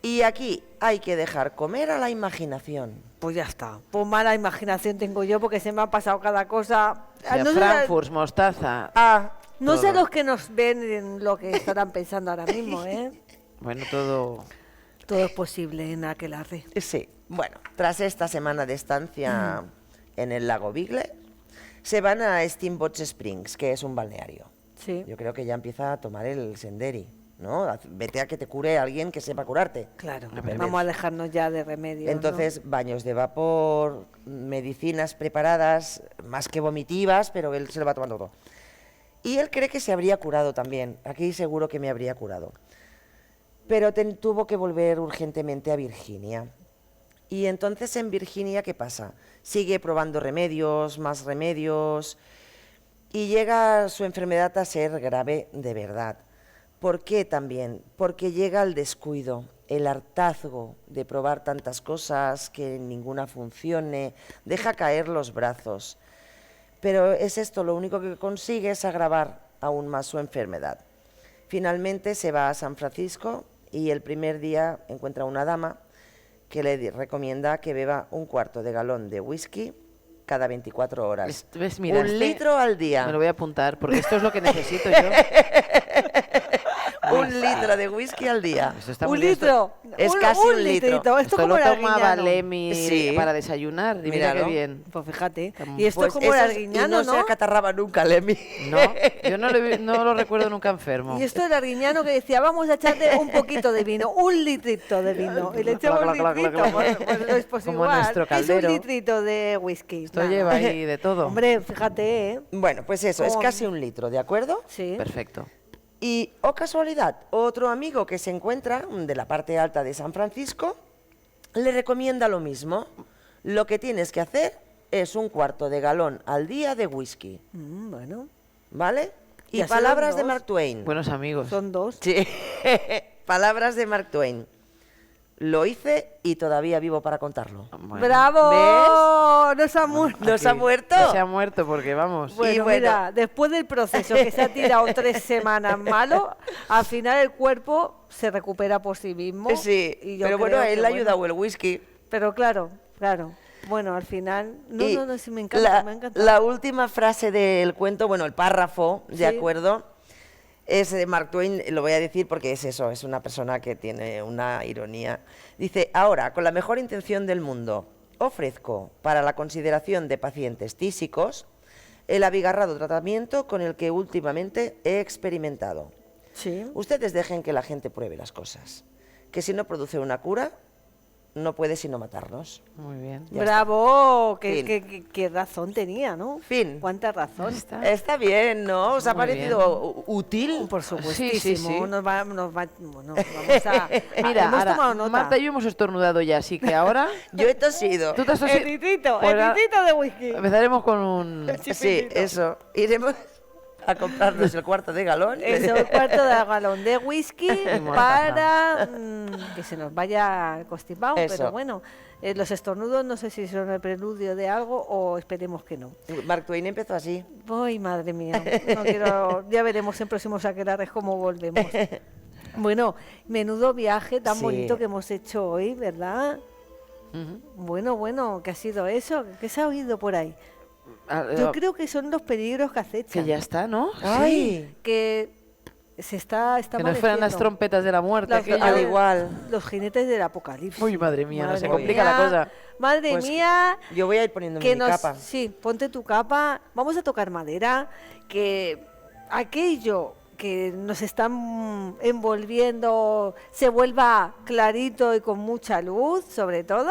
y aquí hay que dejar comer a la imaginación.
Pues ya está. Pues mala imaginación tengo yo porque se me ha pasado cada cosa.
O sea, Frankfurt, mostaza.
No sé los que nos ven en lo que estarán pensando ahora mismo, ¿eh?
Bueno, todo
es posible en Aquelarre.
Sí. Bueno, tras esta semana de estancia en el lago Bigle, se van a Steamboat Springs, que es un balneario.
Sí.
Yo creo que ya empieza a tomar el senderi, ¿no? Vete a que te cure alguien que sepa curarte.
Claro, vamos a dejarnos ya de remedios.
Entonces, ¿no? Baños de vapor, medicinas preparadas, más que vomitivas, pero él se lo va tomando todo. Y él cree que se habría curado también. Aquí seguro que me habría curado. Pero tuvo que volver urgentemente a Virginia. Y entonces en Virginia, ¿qué pasa? Sigue probando remedios, más remedios, y llega su enfermedad a ser grave de verdad. ¿Por qué también? Porque llega el descuido, el hartazgo de probar tantas cosas, que ninguna funcione, deja caer los brazos. Pero es esto, lo único que consigue es agravar aún más su enfermedad. Finalmente se va a San Francisco y el primer día encuentra una dama que le recomienda que beba 1/4 de galón de whisky cada 24 horas.
¿Ves? Mira,
1 litro al día.
Me lo voy a apuntar porque esto es lo que necesito yo.
1 litro de whisky al día.
¿1 litro?
Es casi un litro.
Esto lo tomaba Lemmy para desayunar. Y mira qué bien.
Pues fíjate. Y esto es como el arguiñano,
¿no? No se acatarraba nunca Lemmy.
No, yo no lo recuerdo nunca enfermo.
Y esto el arguiñano que decía, vamos a echarle un poquito de vino, 1 litrito de vino. Y le echamos un litrito. Pues no es posible.
Como nuestro caldero.
Es 1 litrito de whisky.
Esto lleva ahí de todo.
Hombre, fíjate, ¿eh?
Bueno, pues eso, es casi 1 litro, ¿de acuerdo?
Sí.
Perfecto.
Y, casualidad, otro amigo que se encuentra de la parte alta de San Francisco le recomienda lo mismo. Lo que tienes que hacer es 1/4 de galón al día de whisky.
Bueno.
¿Vale? Y
Ya
palabras de Mark Twain.
Buenos amigos.
Son 2.
Sí. Palabras de Mark Twain. Lo hice y todavía vivo para contarlo.
Bueno.
¡Bravo!
¿Ves?
¡No se ha muerto!
¿No se ha muerto?
No se ha muerto porque vamos.
Bueno, mira, después del proceso que se ha tirado 3 semanas malo, al final el cuerpo se recupera por sí mismo.
Sí,
y yo
pero bueno,
creo
él
que
le ha ayudado el whisky.
Pero claro. Bueno, al final... No, sí me encanta, me encanta.
La última frase del cuento, bueno, el párrafo, ¿de acuerdo? Es de Mark Twain, lo voy a decir porque es eso, es una persona que tiene una ironía. Dice, ahora, con la mejor intención del mundo, ofrezco para la consideración de pacientes tísicos el abigarrado tratamiento con el que últimamente he experimentado.
Sí.
Ustedes dejen que la gente pruebe las cosas, que si no produce una cura, no puede sino matarnos.
Muy bien.
¡Bravo! Qué razón tenía, ¿no?
Fin.
¿Cuánta razón?
Está bien, ¿no? ¿Os ha parecido útil?
Por supuestísimo.
Sí.
Nos vamos a...
Mira,
hemos
ahora,
tomado nota.
Marta y yo hemos estornudado ya, así que ahora...
Yo he tosido.
¿Tú te has tosido?
El litrito de whisky.
Empezaremos con un...
Sí, eso. Iremos a comprarnos el 1/4 de galón.
Eso, el 1/4 de galón de whisky para que se nos vaya constipado, pero bueno, los estornudos no sé si son el preludio de algo o esperemos que no.
Mark Twain empezó así.
Ay, madre mía, ya veremos en próximos aquelarres cómo volvemos. Bueno, menudo viaje tan bonito que hemos hecho hoy, ¿verdad? Bueno, ¿qué ha sido eso? ¿Qué se ha oído por ahí? Yo creo que son los peligros que acechan.
Que ya está, ¿no?
Sí, que se está
que no fueran las trompetas de la muerte.
Al igual.
Los jinetes del apocalipsis.
Uy, madre mía, no se complica la cosa.
Madre mía.
Yo voy a ir poniéndome mi capa.
Sí, ponte tu capa. Vamos a tocar madera. Que aquello que nos están envolviendo se vuelva clarito y con mucha luz, sobre todo,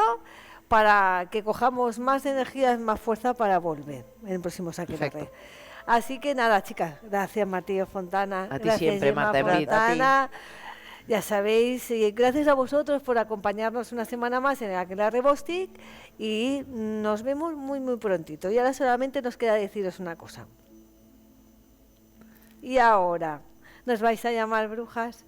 para que cojamos más energía, más fuerza para volver en el próximo Aquelarre. Así que nada, chicas, gracias Martillo Fontana.
A ti siempre, Marta
Fontana. Ya sabéis, y gracias a vosotros por acompañarnos una semana más en el Aquelarre Bostik y nos vemos muy prontito. Y ahora solamente nos queda deciros una cosa. Y ahora, ¿nos vais a llamar brujas?